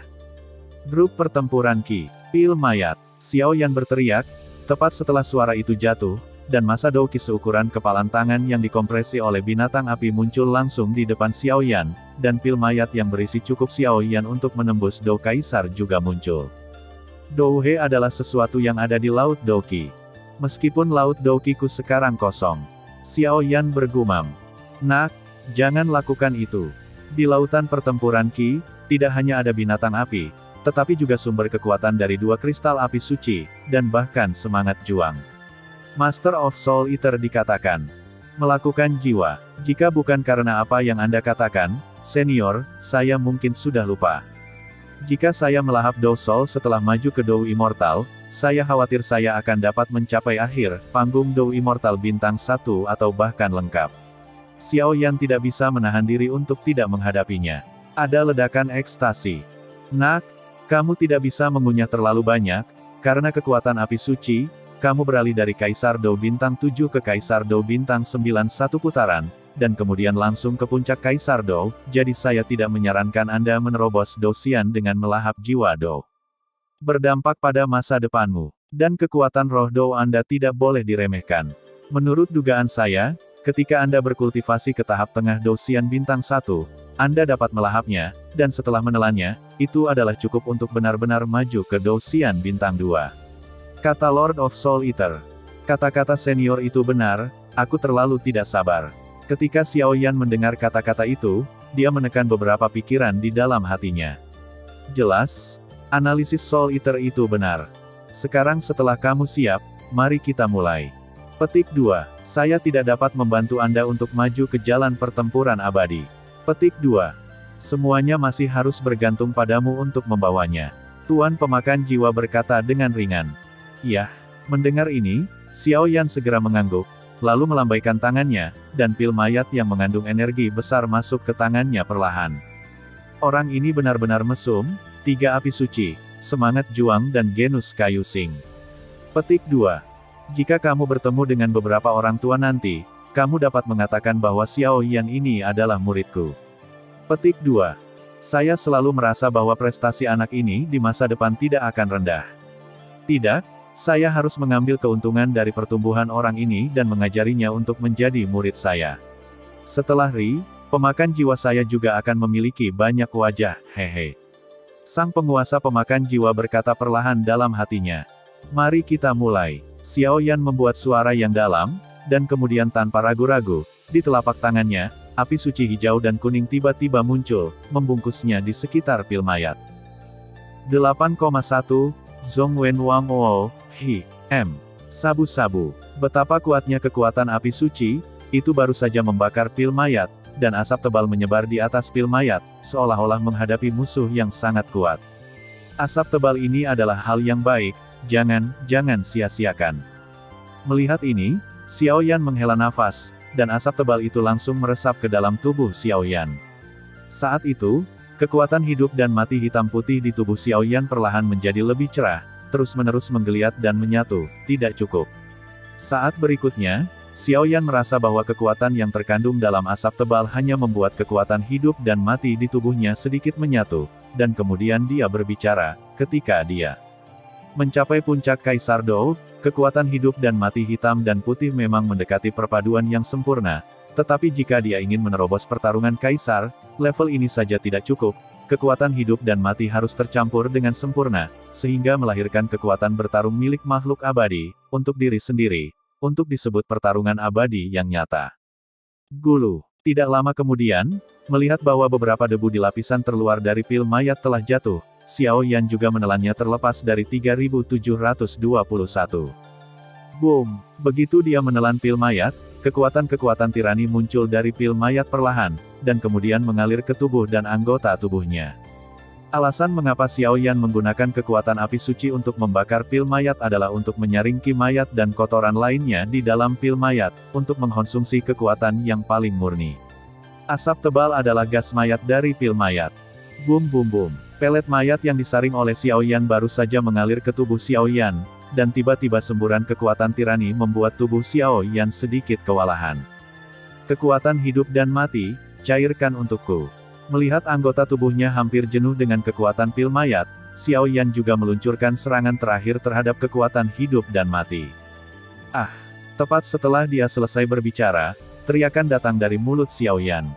Grup pertempuran Qi, pil mayat, Xiao Yan berteriak, tepat setelah suara itu jatuh, dan masa Dou Qi seukuran kepalan tangan yang dikompresi oleh binatang api muncul langsung di depan Xiao Yan, dan pil mayat yang berisi cukup Xiao Yan untuk menembus Dou Kaisar juga muncul. Dou He adalah sesuatu yang ada di Laut Dou Qi. Meskipun Laut Dou Qi ku sekarang kosong. Xiao Yan bergumam. Nak, jangan lakukan itu. Di lautan pertempuran Qi, tidak hanya ada binatang api, tetapi juga sumber kekuatan dari 2 kristal api suci, dan bahkan semangat juang. Master of Soul Eater dikatakan melakukan jiwa. Jika bukan karena apa yang Anda katakan, senior, saya mungkin sudah lupa. Jika saya melahap Dou Soul setelah maju ke Dou Immortal, saya khawatir saya akan dapat mencapai akhir panggung Dou Immortal bintang 1 atau bahkan lengkap. Xiao Yan tidak bisa menahan diri untuk tidak menghadapinya. Ada ledakan ekstasi. Nak, kamu tidak bisa mengunyah terlalu banyak, karena kekuatan api suci, kamu beralih dari Kaisar Dou bintang 7 ke Kaisar Dou bintang 9 satu putaran, dan kemudian langsung ke puncak Kaisar Dou, jadi saya tidak menyarankan Anda menerobos Dou Xian dengan melahap jiwa Dou. Berdampak pada masa depanmu, dan kekuatan roh Dou Anda tidak boleh diremehkan. Menurut dugaan saya, ketika Anda berkultivasi ke tahap tengah Dou Xian bintang 1, Anda dapat melahapnya, dan setelah menelannya, itu adalah cukup untuk benar-benar maju ke Dou Xian bintang 2. Kata Lord of Soul Eater. Kata-kata senior itu benar, aku terlalu tidak sabar. Ketika Xiao Yan mendengar kata-kata itu, dia menekan beberapa pikiran di dalam hatinya. Jelas, analisis Soul Eater itu benar. Sekarang setelah kamu siap, mari kita mulai. Petik 2. Saya tidak dapat membantu Anda untuk maju ke jalan pertempuran abadi. Petik 2. Semuanya masih harus bergantung padamu untuk membawanya. Tuan pemakan jiwa berkata dengan ringan. Yah, mendengar ini, Xiao Yan segera mengangguk, lalu melambaikan tangannya, dan pil mayat yang mengandung energi besar masuk ke tangannya perlahan. Orang ini benar-benar mesum, 3 api suci, semangat juang dan genus kayu sing. Petik 2. Jika kamu bertemu dengan beberapa orang tua nanti, kamu dapat mengatakan bahwa Xiao Yan ini adalah muridku. Petik 2. Saya selalu merasa bahwa prestasi anak ini di masa depan tidak akan rendah. Tidak, saya harus mengambil keuntungan dari pertumbuhan orang ini dan mengajarinya untuk menjadi murid saya. Setelah Ri, pemakan jiwa saya juga akan memiliki banyak wajah, hehe. Sang penguasa pemakan jiwa berkata perlahan dalam hatinya. Mari kita mulai. Xiao Yan membuat suara yang dalam, dan kemudian tanpa ragu-ragu, di telapak tangannya, api suci hijau dan kuning tiba-tiba muncul, membungkusnya di sekitar pil mayat. 8,1, Zhong Wen Wang O, Hi, M. Sabu-sabu. Betapa kuatnya kekuatan api suci, itu baru saja membakar pil mayat, dan asap tebal menyebar di atas pil mayat, seolah-olah menghadapi musuh yang sangat kuat. Asap tebal ini adalah hal yang baik, jangan sia-siakan. Melihat ini, Xiao Yan menghela nafas, dan asap tebal itu langsung meresap ke dalam tubuh Xiao Yan. Saat itu, kekuatan hidup dan mati hitam putih di tubuh Xiao Yan perlahan menjadi lebih cerah, terus-menerus menggeliat dan menyatu, tidak cukup. Saat berikutnya, Xiao Yan merasa bahwa kekuatan yang terkandung dalam asap tebal hanya membuat kekuatan hidup dan mati di tubuhnya sedikit menyatu, dan kemudian dia berbicara, ketika dia mencapai puncak Kaisar Dou, kekuatan hidup dan mati hitam dan putih memang mendekati perpaduan yang sempurna, tetapi jika dia ingin menerobos pertarungan Kaisar, level ini saja tidak cukup, kekuatan hidup dan mati harus tercampur dengan sempurna, sehingga melahirkan kekuatan bertarung milik makhluk abadi, untuk diri sendiri, untuk disebut pertarungan abadi yang nyata. Gulu. Tidak lama kemudian, melihat bahwa beberapa debu di lapisan terluar dari pil mayat telah jatuh, Xiao Yan juga menelannya terlepas dari 3721. Boom! Begitu dia menelan pil mayat, kekuatan-kekuatan tirani muncul dari pil mayat perlahan, dan kemudian mengalir ke tubuh dan anggota tubuhnya. Alasan mengapa Xiao Yan menggunakan kekuatan api suci untuk membakar pil mayat adalah untuk menyaring ki mayat dan kotoran lainnya di dalam pil mayat, untuk mengkonsumsi kekuatan yang paling murni. Asap tebal adalah gas mayat dari pil mayat. Boom boom boom. Pelet mayat yang disaring oleh Xiao Yan baru saja mengalir ke tubuh Xiao Yan, dan tiba-tiba semburan kekuatan tirani membuat tubuh Xiao Yan sedikit kewalahan. Kekuatan hidup dan mati, cairkan untukku. Melihat anggota tubuhnya hampir jenuh dengan kekuatan pil mayat, Xiao Yan juga meluncurkan serangan terakhir terhadap kekuatan hidup dan mati. Ah! Tepat setelah dia selesai berbicara, teriakan datang dari mulut Xiao Yan.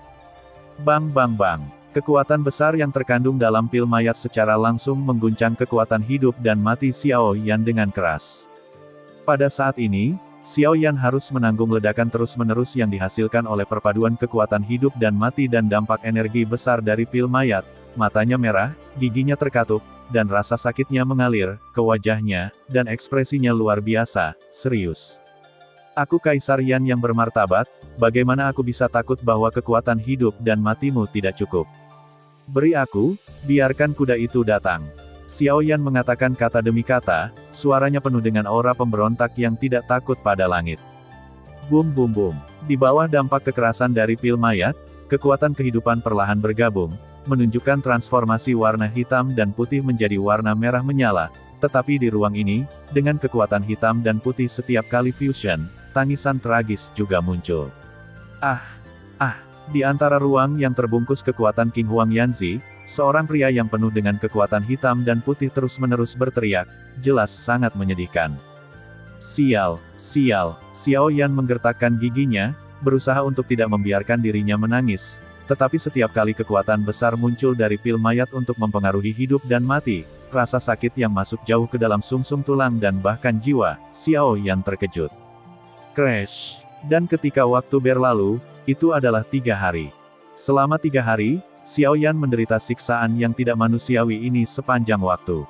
Bang bang bang! Kekuatan besar yang terkandung dalam pil mayat secara langsung mengguncang kekuatan hidup dan mati Xiao Yan dengan keras. Pada saat ini, Xiao Yan harus menanggung ledakan terus-menerus yang dihasilkan oleh perpaduan kekuatan hidup dan mati dan dampak energi besar dari pil mayat. Matanya merah, giginya terkatup, dan rasa sakitnya mengalir ke wajahnya, dan ekspresinya luar biasa, serius. Aku Kaisar Yan yang bermartabat, bagaimana aku bisa takut bahwa kekuatan hidup dan matimu tidak cukup? Beri aku, biarkan kuda itu datang. Xiao Yan mengatakan kata demi kata, suaranya penuh dengan aura pemberontak yang tidak takut pada langit. Boom boom boom. Di bawah dampak kekerasan dari pil mayat, kekuatan kehidupan perlahan bergabung, menunjukkan transformasi warna hitam dan putih menjadi warna merah menyala, tetapi di ruang ini, dengan kekuatan hitam dan putih setiap kali fusion, tangisan tragis juga muncul. Di antara ruang yang terbungkus kekuatan King Huang Yanzi, seorang pria yang penuh dengan kekuatan hitam dan putih terus-menerus berteriak, jelas sangat menyedihkan. Sial, sial, Xiao Yan menggertakkan giginya, berusaha untuk tidak membiarkan dirinya menangis, tetapi setiap kali kekuatan besar muncul dari pil mayat untuk mempengaruhi hidup dan mati, rasa sakit yang masuk jauh ke dalam sumsum tulang dan bahkan jiwa, Xiao Yan terkejut. Crash! Dan ketika waktu berlalu, itu adalah 3 hari. Selama 3 hari, Xiao Yan menderita siksaan yang tidak manusiawi ini sepanjang waktu.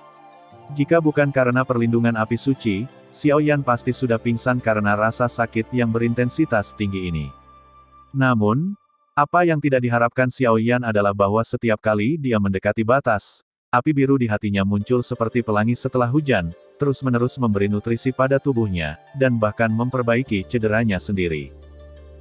Jika bukan karena perlindungan api suci, Xiao Yan pasti sudah pingsan karena rasa sakit yang berintensitas tinggi ini. Namun, apa yang tidak diharapkan Xiao Yan adalah bahwa setiap kali dia mendekati batas, api biru di hatinya muncul seperti pelangi setelah hujan, terus-menerus memberi nutrisi pada tubuhnya, dan bahkan memperbaiki cederanya sendiri.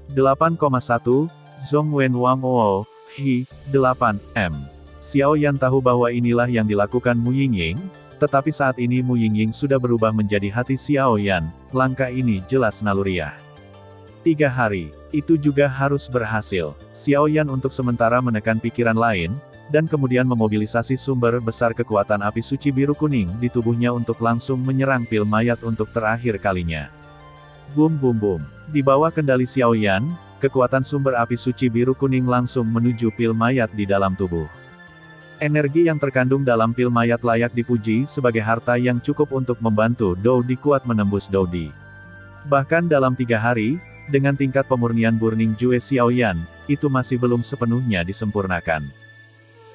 8,1, Zhong Wen Wang O, Hi, 8, M. Xiao Yan tahu bahwa inilah yang dilakukan Mu Yingying, tetapi saat ini Mu Yingying sudah berubah menjadi hati Xiao Yan, langkah ini jelas naluriah. 3 hari, itu juga harus berhasil. Xiao Yan untuk sementara menekan pikiran lain, dan kemudian memobilisasi sumber besar kekuatan api suci biru kuning di tubuhnya untuk langsung menyerang pil mayat untuk terakhir kalinya. Boom boom boom. Di bawah kendali Xiao Yan, kekuatan sumber api suci biru kuning langsung menuju pil mayat di dalam tubuh. Energi yang terkandung dalam pil mayat layak dipuji sebagai harta yang cukup untuk membantu Dou Di kuat menembus Dou Di. Bahkan dalam 3 hari, dengan tingkat pemurnian Burning Jue Xiaoyan, itu masih belum sepenuhnya disempurnakan.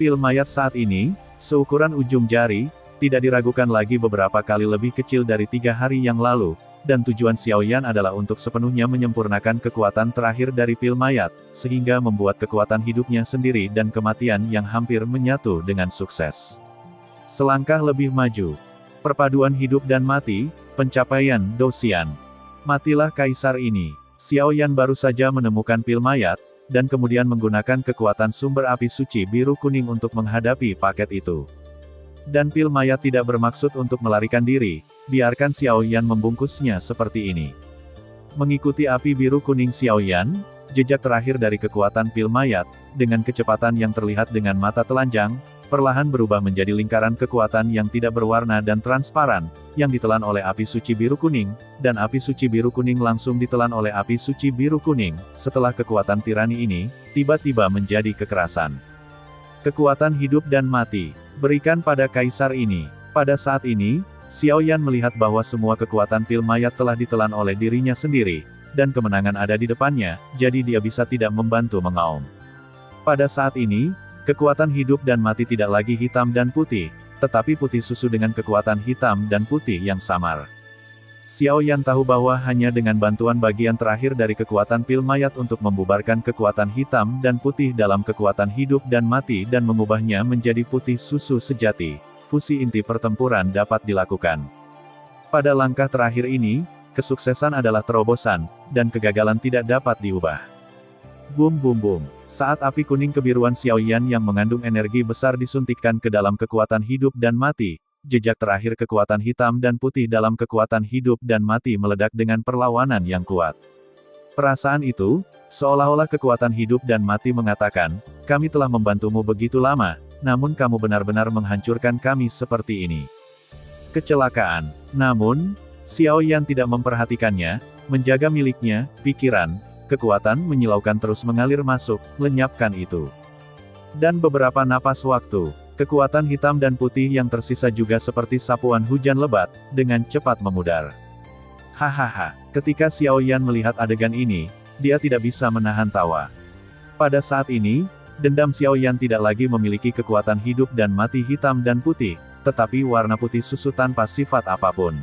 Pil mayat saat ini, seukuran ujung jari, tidak diragukan lagi beberapa kali lebih kecil dari 3 hari yang lalu, dan tujuan Xiaoyan adalah untuk sepenuhnya menyempurnakan kekuatan terakhir dari pil mayat, sehingga membuat kekuatan hidupnya sendiri dan kematian yang hampir menyatu dengan sukses. Selangkah lebih maju. Perpaduan hidup dan mati, pencapaian Douxian. Matilah kaisar ini. Xiaoyan baru saja menemukan pil mayat, dan kemudian menggunakan kekuatan sumber api suci biru kuning untuk menghadapi paket itu. Dan pil mayat tidak bermaksud untuk melarikan diri, biarkan Xiaoyan membungkusnya seperti ini. Mengikuti api biru kuning Xiaoyan, jejak terakhir dari kekuatan pil mayat, dengan kecepatan yang terlihat dengan mata telanjang, perlahan berubah menjadi lingkaran kekuatan yang tidak berwarna dan transparan, yang ditelan oleh api suci biru kuning, dan api suci biru kuning langsung ditelan oleh api suci biru kuning. Setelah kekuatan tirani ini, tiba-tiba menjadi kekerasan. Kekuatan hidup dan mati, berikan pada kaisar ini. Pada saat ini, Xiaoyan melihat bahwa semua kekuatan pil mayat telah ditelan oleh dirinya sendiri, dan kemenangan ada di depannya, jadi dia bisa tidak membantu mengaum. Pada saat ini, kekuatan hidup dan mati tidak lagi hitam dan putih, tetapi putih susu dengan kekuatan hitam dan putih yang samar. Xiaoyan tahu bahwa hanya dengan bantuan bagian terakhir dari kekuatan pil mayat untuk membubarkan kekuatan hitam dan putih dalam kekuatan hidup dan mati dan mengubahnya menjadi putih susu sejati, fusi inti pertempuran dapat dilakukan. Pada langkah terakhir ini, kesuksesan adalah terobosan, dan kegagalan tidak dapat diubah. Bum bum bum. Saat api kuning kebiruan Xiaoyan yang mengandung energi besar disuntikkan ke dalam kekuatan hidup dan mati, jejak terakhir kekuatan hitam dan putih dalam kekuatan hidup dan mati meledak dengan perlawanan yang kuat. Perasaan itu, seolah-olah kekuatan hidup dan mati mengatakan, kami telah membantumu begitu lama, namun kamu benar-benar menghancurkan kami seperti ini. Kecelakaan. Namun, Xiaoyan tidak memperhatikannya, menjaga miliknya, pikiran, kekuatan menyilaukan terus mengalir masuk, lenyapkan itu. Dan beberapa napas waktu, kekuatan hitam dan putih yang tersisa juga seperti sapuan hujan lebat, dengan cepat memudar. Hahaha, ketika Xiaoyan melihat adegan ini, dia tidak bisa menahan tawa. Pada saat ini, dendam Xiaoyan tidak lagi memiliki kekuatan hidup dan mati hitam dan putih, tetapi warna putih susu tanpa sifat apapun.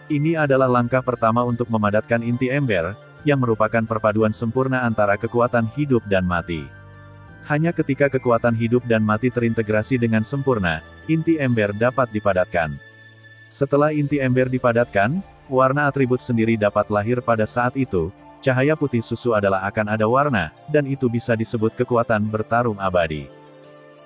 Ini adalah langkah pertama untuk memadatkan inti ember, yang merupakan perpaduan sempurna antara kekuatan hidup dan mati. Hanya ketika kekuatan hidup dan mati terintegrasi dengan sempurna, inti ember dapat dipadatkan. Setelah inti ember dipadatkan, warna atribut sendiri dapat lahir pada saat itu. Cahaya putih susu adalah akan ada warna, dan itu bisa disebut kekuatan bertarung abadi.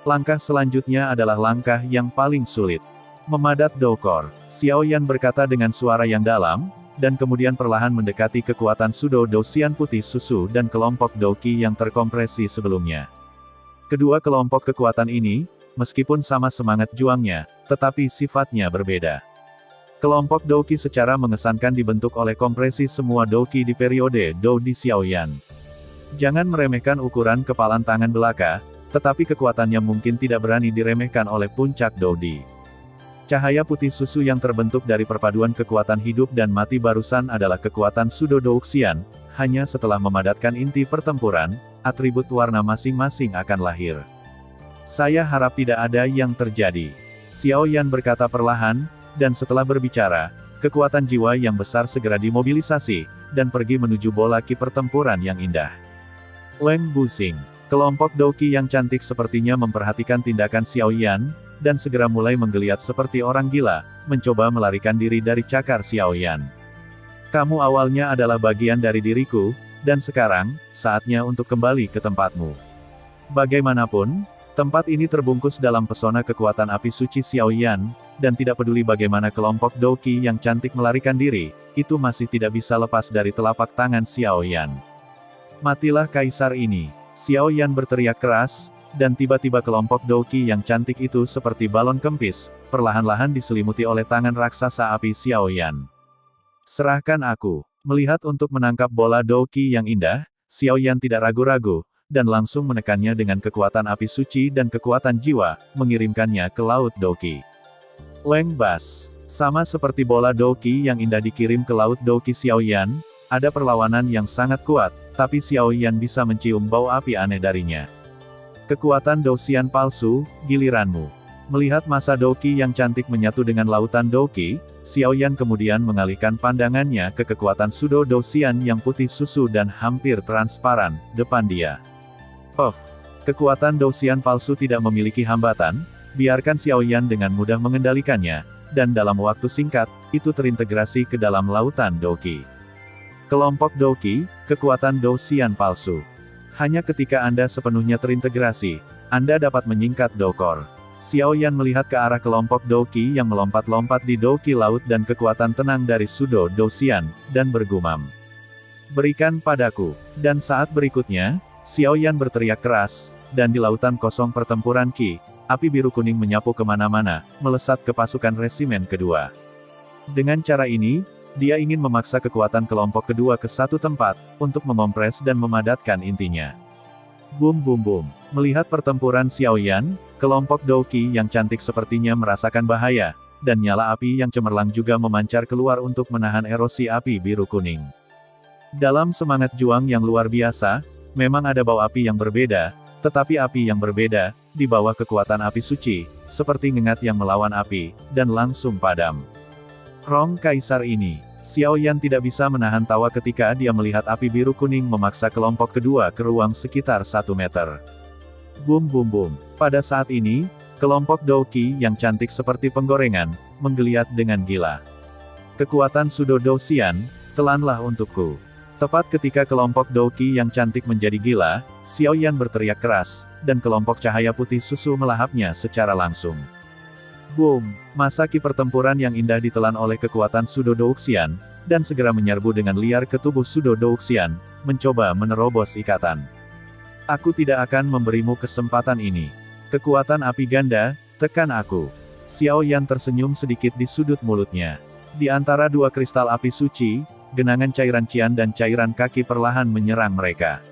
Langkah selanjutnya adalah langkah yang paling sulit. Memadat Doukor. Xiaoyan berkata dengan suara yang dalam, dan kemudian perlahan mendekati kekuatan Sudo Douxian putih susu dan kelompok Douqi yang terkompresi sebelumnya. Kedua kelompok kekuatan ini, meskipun sama semangat juangnya, tetapi sifatnya berbeda. Kelompok Douqi secara mengesankan dibentuk oleh kompresi semua Douqi di periode Dou di Xiaoyan. Jangan meremehkan ukuran kepalan tangan belaka, tetapi kekuatannya mungkin tidak berani diremehkan oleh puncak Dou di. Cahaya putih susu yang terbentuk dari perpaduan kekuatan hidup dan mati barusan adalah kekuatan Sudo Douxian, hanya setelah memadatkan inti pertempuran, atribut warna masing-masing akan lahir. Saya harap tidak ada yang terjadi. Xiaoyan berkata perlahan, dan setelah berbicara, kekuatan jiwa yang besar segera dimobilisasi, dan pergi menuju bola ki pertempuran yang indah. Leng Buxing. Kelompok Douqi yang cantik sepertinya memperhatikan tindakan Xiaoyan, dan segera mulai menggeliat seperti orang gila, mencoba melarikan diri dari cakar Xiaoyan. Kamu awalnya adalah bagian dari diriku, dan sekarang, saatnya untuk kembali ke tempatmu. Bagaimanapun, tempat ini terbungkus dalam pesona kekuatan api suci Xiaoyan, dan tidak peduli bagaimana kelompok Douqi yang cantik melarikan diri, itu masih tidak bisa lepas dari telapak tangan Xiaoyan. Matilah kaisar ini. Xiaoyan berteriak keras, dan tiba-tiba kelompok Douqi yang cantik itu seperti balon kempis, perlahan-lahan diselimuti oleh tangan raksasa api Xiaoyan. Serahkan aku. Melihat untuk menangkap bola Douqi yang indah, Xiaoyan tidak ragu-ragu, dan langsung menekannya dengan kekuatan api suci dan kekuatan jiwa, mengirimkannya ke Laut Douqi. Leng Bas. Sama seperti bola Douqi yang indah dikirim ke Laut Douqi Xiaoyan, ada perlawanan yang sangat kuat, tapi Xiaoyan bisa mencium bau api aneh darinya. Kekuatan Douxian palsu, giliranmu. Melihat masa Douqi yang cantik menyatu dengan lautan Douqi, Xiaoyan kemudian mengalihkan pandangannya ke kekuatan Sudo Douxian yang putih susu dan hampir transparan, depan dia. Puff. Kekuatan Douxian palsu tidak memiliki hambatan, biarkan Xiaoyan dengan mudah mengendalikannya, dan dalam waktu singkat, itu terintegrasi ke dalam lautan Douqi. Kelompok Douqi, kekuatan Douxian palsu. Hanya ketika Anda sepenuhnya terintegrasi, Anda dapat menyingkat Doukor. Xiaoyan melihat ke arah kelompok Douqi yang melompat-lompat di Douqi laut dan kekuatan tenang dari Sudo Douxian, dan bergumam. Berikan padaku. Dan saat berikutnya, Xiaoyan berteriak keras, dan di lautan kosong pertempuran Qi, api biru kuning menyapu kemana-mana, melesat ke pasukan resimen kedua. Dengan cara ini, dia ingin memaksa kekuatan kelompok kedua ke satu tempat, untuk mengompres dan memadatkan intinya. Bum bum bum. Melihat pertempuran Xiaoyan, kelompok Douqi yang cantik sepertinya merasakan bahaya, dan nyala api yang cemerlang juga memancar keluar untuk menahan erosi api biru kuning. Dalam semangat juang yang luar biasa, memang ada bau api yang berbeda, tetapi api yang berbeda, di bawah kekuatan api suci, seperti ngengat yang melawan api, dan langsung padam. Rong Kaisar ini. Xiaoyan tidak bisa menahan tawa ketika dia melihat api biru kuning memaksa kelompok kedua ke ruang sekitar 1 meter. Bum bum bum. Pada saat ini, kelompok Douqi yang cantik seperti penggorengan, menggeliat dengan gila. Kekuatan Sudo Douxian, telanlah untukku. Tepat ketika kelompok Douqi yang cantik menjadi gila, Xiaoyan berteriak keras, dan kelompok cahaya putih susu melahapnya secara langsung. Boom! Masa Qi pertempuran yang indah ditelan oleh kekuatan Sudo Douxian, dan segera menyerbu dengan liar ke tubuh Sudo Douxian, mencoba menerobos ikatan. Aku tidak akan memberimu kesempatan ini. Kekuatan api ganda, tekan aku. Xiaoyan tersenyum sedikit di sudut mulutnya. Di antara dua kristal api suci, genangan cairan Qian dan cairan kaki perlahan menyerang mereka.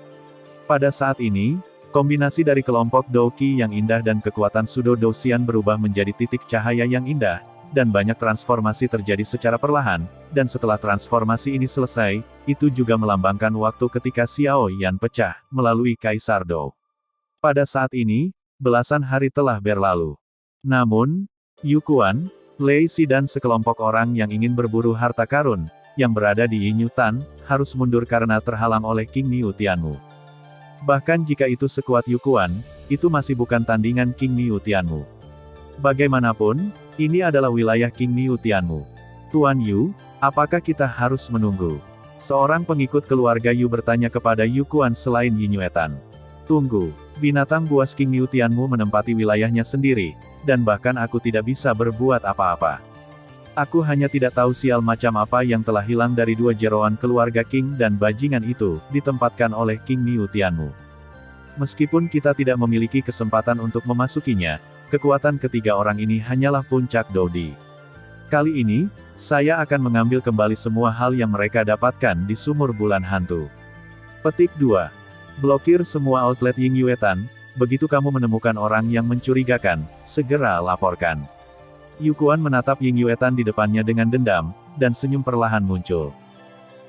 Pada saat ini, kombinasi dari kelompok Douqi yang indah dan kekuatan Sudo Douxian berubah menjadi titik cahaya yang indah, dan banyak transformasi terjadi secara perlahan, dan setelah transformasi ini selesai, itu juga melambangkan waktu ketika Xiaoyan pecah, melalui Kaisar Dou. Pada saat ini, belasan hari telah berlalu. Namun, Yukuan, Lei Si dan sekelompok orang yang ingin berburu harta karun, yang berada di Yinyu Tan, harus mundur karena terhalang oleh King Niu Tianmu. Bahkan jika itu sekuat Yukuan, itu masih bukan tandingan King Niu Tianmu. Bagaimanapun, ini adalah wilayah King Niu Tianmu. Tuan Yu, apakah kita harus menunggu? Seorang pengikut keluarga Yu bertanya kepada Yukuan selain Yinyuetan. Tunggu, binatang buas King Niu Tianmu menempati wilayahnya sendiri, dan bahkan aku tidak bisa berbuat apa-apa. Aku hanya tidak tahu sial macam apa yang telah hilang dari dua jeroan keluarga King dan bajingan itu, ditempatkan oleh King Niu Tianmu. Meskipun kita tidak memiliki kesempatan untuk memasukinya, kekuatan ketiga orang ini hanyalah puncak Dodi. Kali ini, saya akan mengambil kembali semua hal yang mereka dapatkan di sumur bulan hantu. Petik 2. Blokir semua outlet Yingyuetan, begitu kamu menemukan orang yang mencurigakan, segera laporkan. Yukuan menatap Yingyuetan di depannya dengan dendam, dan senyum perlahan muncul.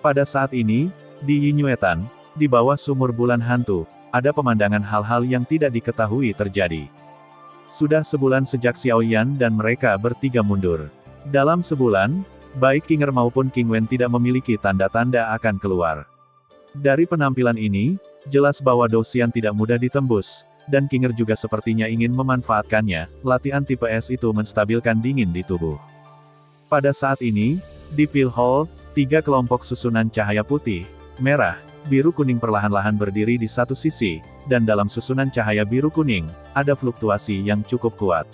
Pada saat ini, di Yingyuetan, di bawah sumur bulan hantu, ada pemandangan hal-hal yang tidak diketahui terjadi. Sudah sebulan sejak Xiaoyan dan mereka bertiga mundur. Dalam sebulan, baik King Er maupun King Wen tidak memiliki tanda-tanda akan keluar. Dari penampilan ini, jelas bahwa Douxian tidak mudah ditembus, dan King Er juga sepertinya ingin memanfaatkannya. Latihan tipe S itu menstabilkan dingin di tubuh. Pada saat ini, di Pil Hall, 3 kelompok susunan cahaya putih, merah, biru kuning perlahan-lahan berdiri di satu sisi, dan dalam susunan cahaya biru kuning, ada fluktuasi yang cukup kuat.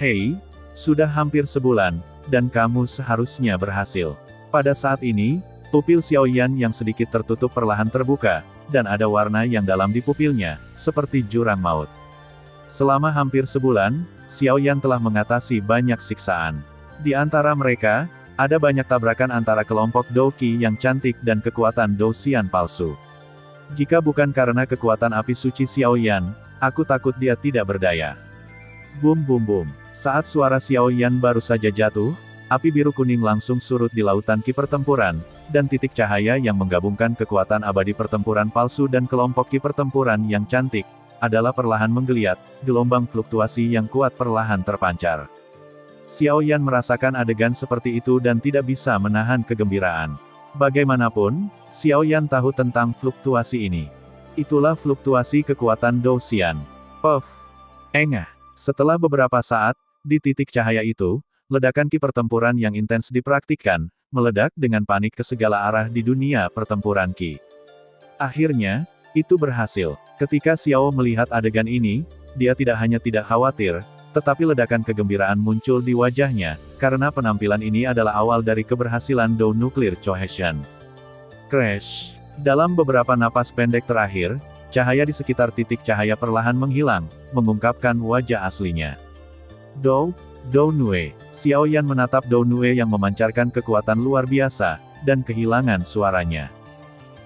Hei, sudah hampir sebulan, dan kamu seharusnya berhasil. Pada saat ini, pupil Xiaoyan yang sedikit tertutup perlahan terbuka, dan ada warna yang dalam di pupilnya, seperti jurang maut. Selama hampir sebulan, Xiaoyan telah mengatasi banyak siksaan. Di antara mereka, ada banyak tabrakan antara kelompok Douqi yang cantik dan kekuatan Douxian palsu. Jika bukan karena kekuatan api suci Xiao Yan, aku takut dia tidak berdaya. Bum bum bum. Saat suara Xiao Yan baru saja jatuh, api biru kuning langsung surut di lautan ki pertempuran, dan titik cahaya yang menggabungkan kekuatan abadi pertempuran palsu dan kelompok ki pertempuran yang cantik, adalah perlahan menggeliat, gelombang fluktuasi yang kuat perlahan terpancar. Xiao Yan merasakan adegan seperti itu dan tidak bisa menahan kegembiraan. Bagaimanapun, Xiao Yan tahu tentang fluktuasi ini. Itulah fluktuasi kekuatan Dou Xian. Puff! Engah! Setelah beberapa saat, di titik cahaya itu, ledakan ki pertempuran yang intens dipraktikkan, meledak dengan panik ke segala arah di dunia pertempuran ki. Akhirnya, itu berhasil. Ketika Xiao melihat adegan ini, dia tidak hanya tidak khawatir, tetapi ledakan kegembiraan muncul di wajahnya, karena penampilan ini adalah awal dari keberhasilan Dou Nuclear Cohesion. Crash! Dalam beberapa napas pendek terakhir, cahaya di sekitar titik cahaya perlahan menghilang, mengungkapkan wajah aslinya. Dou Nue. Xiao Yan menatap Dou Nue yang memancarkan kekuatan luar biasa, dan kehilangan suaranya.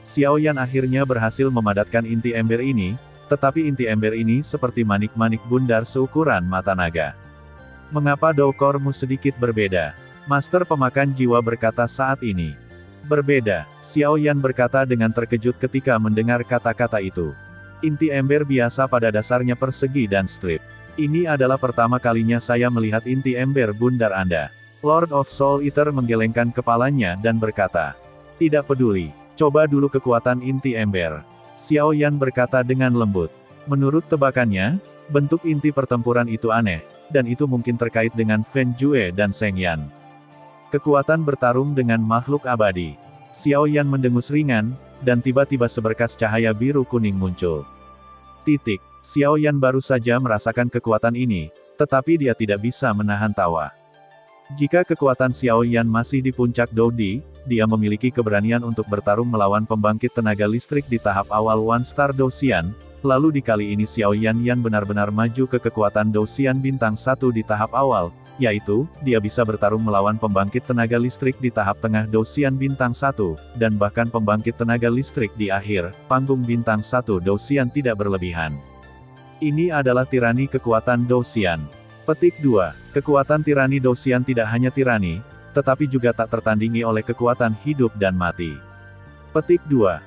Xiao Yan akhirnya berhasil memadatkan inti ember ini, tetapi inti ember ini seperti manik-manik bundar seukuran mata naga. Mengapa Dou Core-mu sedikit berbeda? Master pemakan jiwa berkata saat ini. Berbeda, Xiao Yan berkata dengan terkejut ketika mendengar kata-kata itu. Inti ember biasa pada dasarnya persegi dan strip. Ini adalah pertama kalinya saya melihat inti ember bundar Anda. Lord of Soul Eater menggelengkan kepalanya dan berkata. Tidak peduli, coba dulu kekuatan inti ember. Xiao Yan berkata dengan lembut. Menurut tebakannya, bentuk inti pertempuran itu aneh, dan itu mungkin terkait dengan Fen Jue dan Seng Yan. Kekuatan bertarung dengan makhluk abadi. Xiao Yan mendengus ringan, dan tiba-tiba seberkas cahaya biru kuning muncul. Titik. Xiao Yan baru saja merasakan kekuatan ini, tetapi dia tidak bisa menahan tawa. Jika kekuatan Xiao Yan masih di puncak Doudi, dia memiliki keberanian untuk bertarung melawan pembangkit tenaga listrik di tahap awal One Star Dou Xian, lalu di kali ini Xiao Yan benar-benar maju ke kekuatan Dou Xian bintang 1 di tahap awal, yaitu, dia bisa bertarung melawan pembangkit tenaga listrik di tahap tengah Dou Xian bintang 1, dan bahkan pembangkit tenaga listrik di akhir, panggung bintang 1 Dou Xian tidak berlebihan. Ini adalah tirani kekuatan Dou Xian. Petik 2. Kekuatan tirani Dou Xian tidak hanya tirani, tetapi juga tak tertandingi oleh kekuatan hidup dan mati. Petik 2.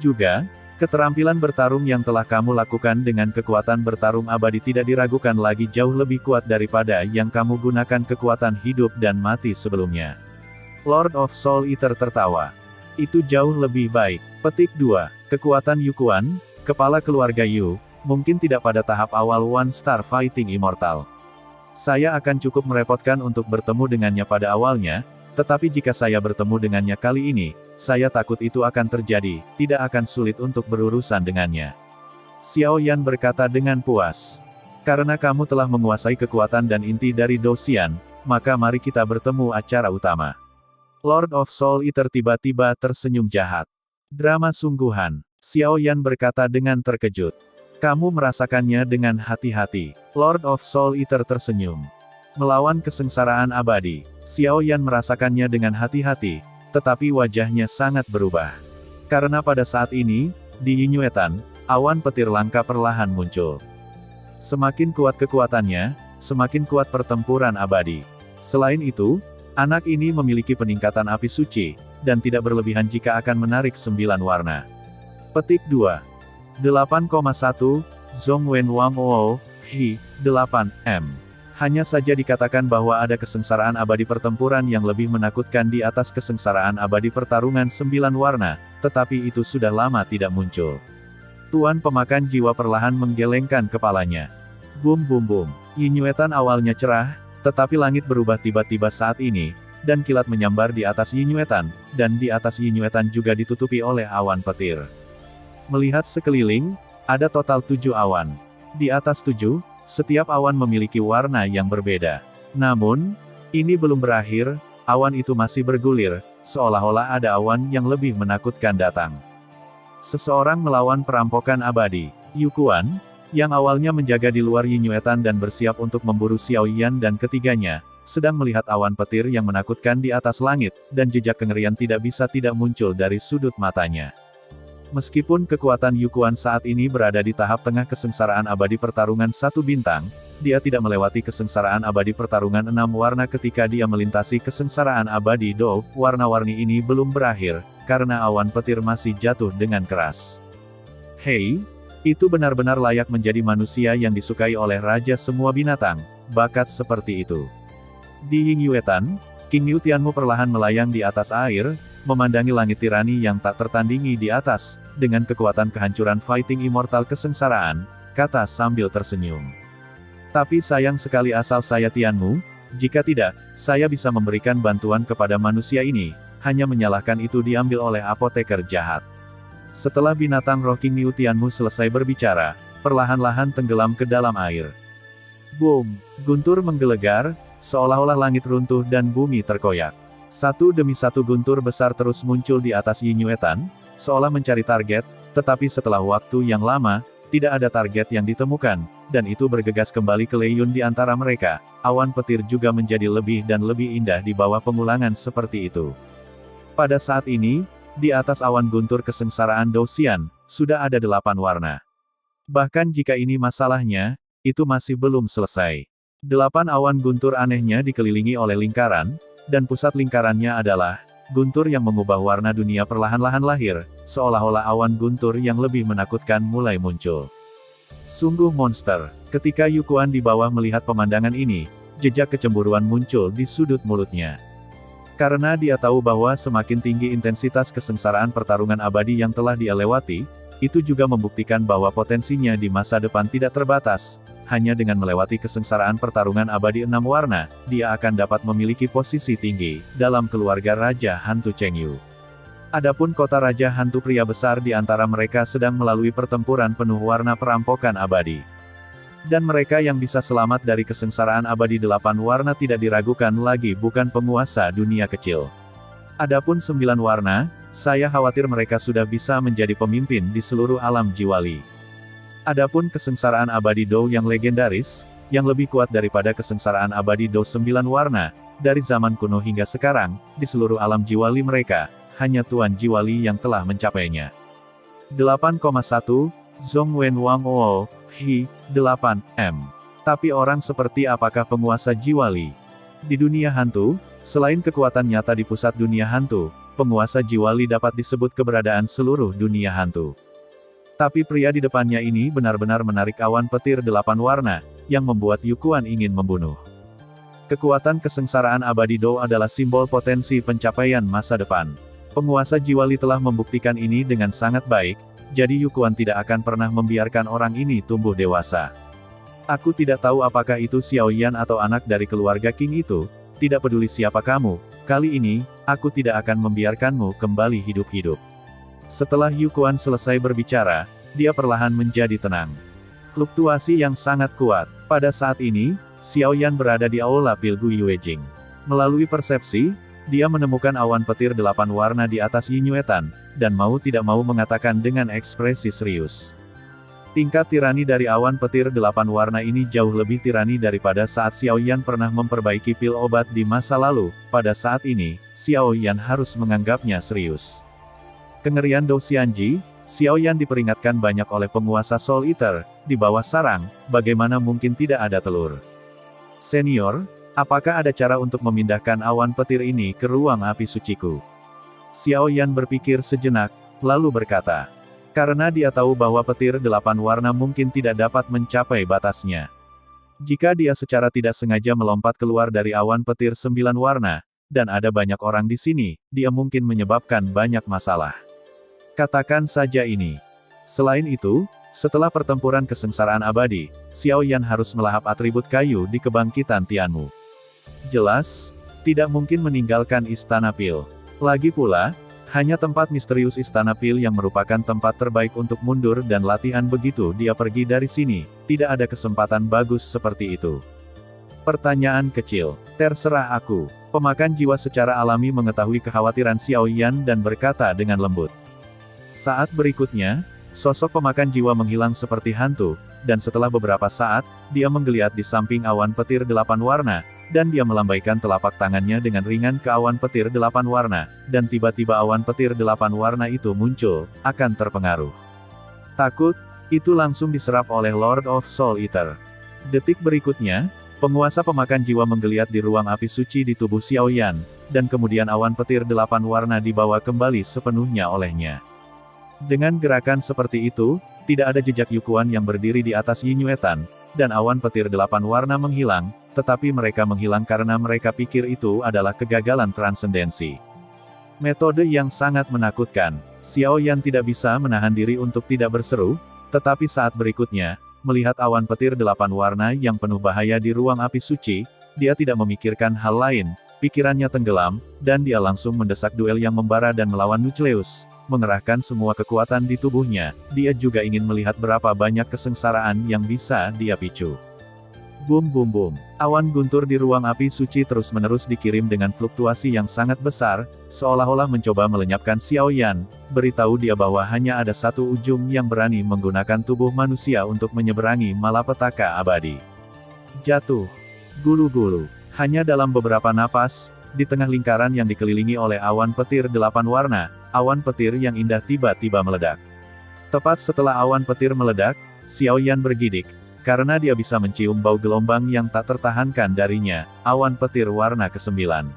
Juga, keterampilan bertarung yang telah kamu lakukan dengan kekuatan bertarung abadi tidak diragukan lagi jauh lebih kuat daripada yang kamu gunakan kekuatan hidup dan mati sebelumnya. Lord of Soul Eater tertawa. Itu jauh lebih baik. Petik 2. Kekuatan Yu Quan, kepala keluarga Yu, mungkin tidak pada tahap awal One Star Fighting Immortal. Saya akan cukup merepotkan untuk bertemu dengannya pada awalnya, tetapi jika saya bertemu dengannya kali ini, saya takut itu akan terjadi, tidak akan sulit untuk berurusan dengannya. Xiao Yan berkata dengan puas. Karena kamu telah menguasai kekuatan dan inti dari Dou Xian, maka mari kita bertemu acara utama. Lord of Soul Eater tiba-tiba tersenyum jahat. Drama sungguhan. Xiao Yan berkata dengan terkejut. Kamu merasakannya dengan hati-hati. Lord of Soul Eater tersenyum. Melawan kesengsaraan abadi. Xiao Yan merasakannya dengan hati-hati, tetapi wajahnya sangat berubah. Karena pada saat ini, di Yinyuetan, awan petir langka perlahan muncul. Semakin kuat kekuatannya, semakin kuat pertempuran abadi. Selain itu, anak ini memiliki peningkatan api suci, dan tidak berlebihan jika akan menarik 9 warna. Petik 2. 8,1, Zhongwen Wang Ou, Hi, 8, M. Hanya saja dikatakan bahwa ada kesengsaraan abadi pertempuran yang lebih menakutkan di atas kesengsaraan abadi pertarungan 9 warna, tetapi itu sudah lama tidak muncul. Tuan pemakan jiwa perlahan menggelengkan kepalanya. Bum bum bum. Yinyuetan awalnya cerah, tetapi langit berubah tiba-tiba saat ini, dan kilat menyambar di atas Yinyuetan, dan di atas Yinyuetan juga ditutupi oleh awan petir. Melihat sekeliling, ada total 7 awan. Di atas 7, setiap awan memiliki warna yang berbeda. Namun, ini belum berakhir, awan itu masih bergulir, seolah-olah ada awan yang lebih menakutkan datang. Seseorang melawan perampokan abadi. Yu Quan, yang awalnya menjaga di luar Yinyuetan dan bersiap untuk memburu Xiao Yan dan ketiganya, sedang melihat awan petir yang menakutkan di atas langit, dan jejak kengerian tidak bisa tidak muncul dari sudut matanya. Meskipun kekuatan Yukuan saat ini berada di tahap tengah kesengsaraan abadi pertarungan satu bintang, dia tidak melewati kesengsaraan abadi pertarungan 6 warna ketika dia melintasi kesengsaraan abadi Do. Warna-warni ini belum berakhir, karena awan petir masih jatuh dengan keras. Hei, itu benar-benar layak menjadi manusia yang disukai oleh raja semua binatang, bakat seperti itu. Di Yingyuetan, King Liu Tianmu perlahan melayang di atas air, memandangi langit tirani yang tak tertandingi di atas, dengan kekuatan kehancuran fighting immortal kesengsaraan, kata sambil tersenyum. Tapi sayang sekali asal saya Tianmu, jika tidak, saya bisa memberikan bantuan kepada manusia ini, hanya menyalahkan itu diambil oleh apoteker jahat. Setelah binatang roh King Liu Tianmu selesai berbicara, perlahan-lahan tenggelam ke dalam air. Boom! Guntur menggelegar, seolah-olah langit runtuh dan bumi terkoyak. Satu demi satu guntur besar terus muncul di atas Yingyuetan, seolah mencari target, tetapi setelah waktu yang lama, tidak ada target yang ditemukan, dan itu bergegas kembali ke Leiyun di antara mereka. Awan petir juga menjadi lebih dan lebih indah di bawah pengulangan seperti itu. Pada saat ini, di atas awan guntur kesengsaraan Douxian, sudah ada 8 warna. Bahkan jika ini masalahnya, itu masih belum selesai. 8 awan guntur anehnya dikelilingi oleh lingkaran, dan pusat lingkarannya adalah guntur yang mengubah warna dunia perlahan-lahan lahir, seolah-olah awan guntur yang lebih menakutkan mulai muncul. Sungguh monster. Ketika Yukuan di bawah melihat pemandangan ini, jejak kecemburuan muncul di sudut mulutnya. Karena dia tahu bahwa semakin tinggi intensitas kesengsaraan pertarungan abadi yang telah dia lewati, itu juga membuktikan bahwa potensinya di masa depan tidak terbatas. Hanya dengan melewati kesengsaraan pertarungan abadi 6 warna, dia akan dapat memiliki posisi tinggi dalam keluarga Raja Hantu Chengyu. Adapun kota Raja Hantu pria besar di antara mereka sedang melalui pertempuran penuh warna perampokan abadi. Dan mereka yang bisa selamat dari kesengsaraan abadi 8 warna tidak diragukan lagi bukan penguasa dunia kecil. Adapun 9 warna, saya khawatir mereka sudah bisa menjadi pemimpin di seluruh alam jiwali. Adapun kesengsaraan abadi Dou yang legendaris, yang lebih kuat daripada kesengsaraan abadi Dou 9 warna, dari zaman kuno hingga sekarang, di seluruh alam jiwali mereka, hanya Tuan Jiwali yang telah mencapainya. 8,1, Zhongwen Wang Oo, Hi, 8, M. Tapi orang seperti apakah penguasa jiwali? Di dunia hantu, selain kekuatan nyata di pusat dunia hantu, penguasa jiwali dapat disebut keberadaan seluruh dunia hantu. Tapi pria di depannya ini benar-benar menarik awan petir 8 warna, yang membuat Yukuan ingin membunuh. Kekuatan kesengsaraan abadi Dou adalah simbol potensi pencapaian masa depan. Penguasa jiwali telah membuktikan ini dengan sangat baik, jadi Yukuan tidak akan pernah membiarkan orang ini tumbuh dewasa. Aku tidak tahu apakah itu Xiaoyan atau anak dari keluarga King itu, tidak peduli siapa kamu, kali ini, aku tidak akan membiarkanmu kembali hidup-hidup. Setelah Yukuan selesai berbicara, dia perlahan menjadi tenang. Fluktuasi yang sangat kuat. Pada saat ini, Xiaoyan berada di aula Pilgu Yuejing. Melalui persepsi, dia menemukan awan petir 8 warna di atas Yingyuetan, dan mau tidak mau mengatakan dengan ekspresi serius. Tingkat tirani dari awan petir 8 warna ini jauh lebih tirani daripada saat Xiaoyan pernah memperbaiki pil obat di masa lalu. Pada saat ini, Xiaoyan harus menganggapnya serius. Kengerian Dou Xianji, Xiaoyan diperingatkan banyak oleh penguasa Soul Eater, di bawah sarang, bagaimana mungkin tidak ada telur. Senior, apakah ada cara untuk memindahkan awan petir ini ke ruang api suciku? Xiaoyan berpikir sejenak, lalu berkata. Karena dia tahu bahwa petir 8 warna mungkin tidak dapat mencapai batasnya. Jika dia secara tidak sengaja melompat keluar dari awan petir 9 warna, dan ada banyak orang di sini, dia mungkin menyebabkan banyak masalah. Katakan saja ini. Selain itu, setelah pertempuran kesengsaraan abadi, Xiaoyan harus melahap atribut kayu di kebangkitan Tianmu. Jelas, tidak mungkin meninggalkan Istana Pil. Lagi pula, hanya tempat misterius Istana Pil yang merupakan tempat terbaik untuk mundur dan latihan begitu dia pergi dari sini, tidak ada kesempatan bagus seperti itu. Pertanyaan kecil, terserah aku. Pemakan jiwa secara alami mengetahui kekhawatiran Xiaoyan dan berkata dengan lembut. Saat berikutnya, sosok pemakan jiwa menghilang seperti hantu, dan setelah beberapa saat, dia menggeliat di samping awan petir 8 warna, dan dia melambaikan telapak tangannya dengan ringan ke awan petir 8 warna, dan tiba-tiba awan petir 8 warna itu muncul, akan terpengaruh. Takut, itu langsung diserap oleh Lord of Soul Eater. Detik berikutnya, penguasa pemakan jiwa menggeliat di ruang api suci di tubuh Xiao Yan, dan kemudian awan petir 8 warna dibawa kembali sepenuhnya olehnya. Dengan gerakan seperti itu, tidak ada jejak Yukuan yang berdiri di atas Yinyuetan, dan awan petir 8 warna menghilang, tetapi mereka menghilang karena mereka pikir itu adalah kegagalan transendensi. Metode yang sangat menakutkan. Xiao Yan tidak bisa menahan diri untuk tidak berseru, tetapi saat berikutnya, melihat awan petir 8 warna yang penuh bahaya di ruang api suci, dia tidak memikirkan hal lain, pikirannya tenggelam, dan dia langsung mendesak duel yang membara dan melawan Nucleus. Mengerahkan semua kekuatan di tubuhnya, dia juga ingin melihat berapa banyak kesengsaraan yang bisa dia picu. Boom boom boom. Awan guntur di ruang api suci terus-menerus dikirim dengan fluktuasi yang sangat besar, seolah-olah mencoba melenyapkan Xiao Yan, beritahu dia bahwa hanya ada satu ujung yang berani menggunakan tubuh manusia untuk menyeberangi malapetaka abadi. Jatuh. Gulu-gulu. Hanya dalam beberapa napas, di tengah lingkaran yang dikelilingi oleh awan petir 8 warna, awan petir yang indah tiba-tiba meledak. Tepat setelah awan petir meledak, Xiao Yan bergidik, karena dia bisa mencium bau gelombang yang tak tertahankan darinya, awan petir warna ke-9.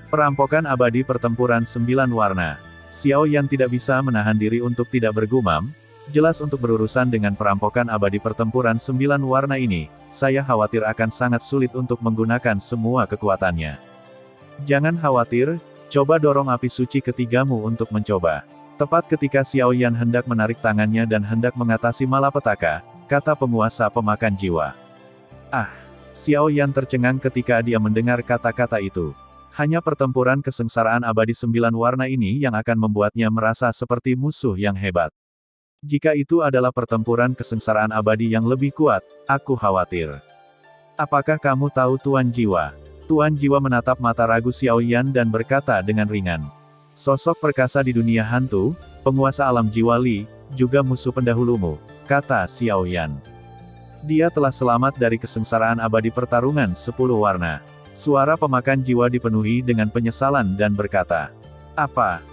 Perampokan abadi pertempuran 9 warna. Xiao Yan tidak bisa menahan diri untuk tidak bergumam, jelas untuk berurusan dengan perampokan abadi pertempuran 9 warna ini, saya khawatir akan sangat sulit untuk menggunakan semua kekuatannya. Jangan khawatir, coba dorong api suci ketigamu untuk mencoba. Tepat ketika Xiao Yan hendak menarik tangannya dan hendak mengatasi malapetaka, kata penguasa pemakan jiwa. Ah! Xiao Yan tercengang ketika dia mendengar kata-kata itu. Hanya pertempuran kesengsaraan abadi 9 warna ini yang akan membuatnya merasa seperti musuh yang hebat. Jika itu adalah pertempuran kesengsaraan abadi yang lebih kuat, aku khawatir. Apakah kamu tahu Tuan Jiwa? Tuan Jiwa menatap mata ragu Xiao Yan dan berkata dengan ringan. Sosok perkasa di dunia hantu, penguasa alam jiwa Li, juga musuh pendahulumu, kata Xiao Yan. Dia telah selamat dari kesengsaraan abadi pertarungan 10 warna. Suara pemakan jiwa dipenuhi dengan penyesalan dan berkata,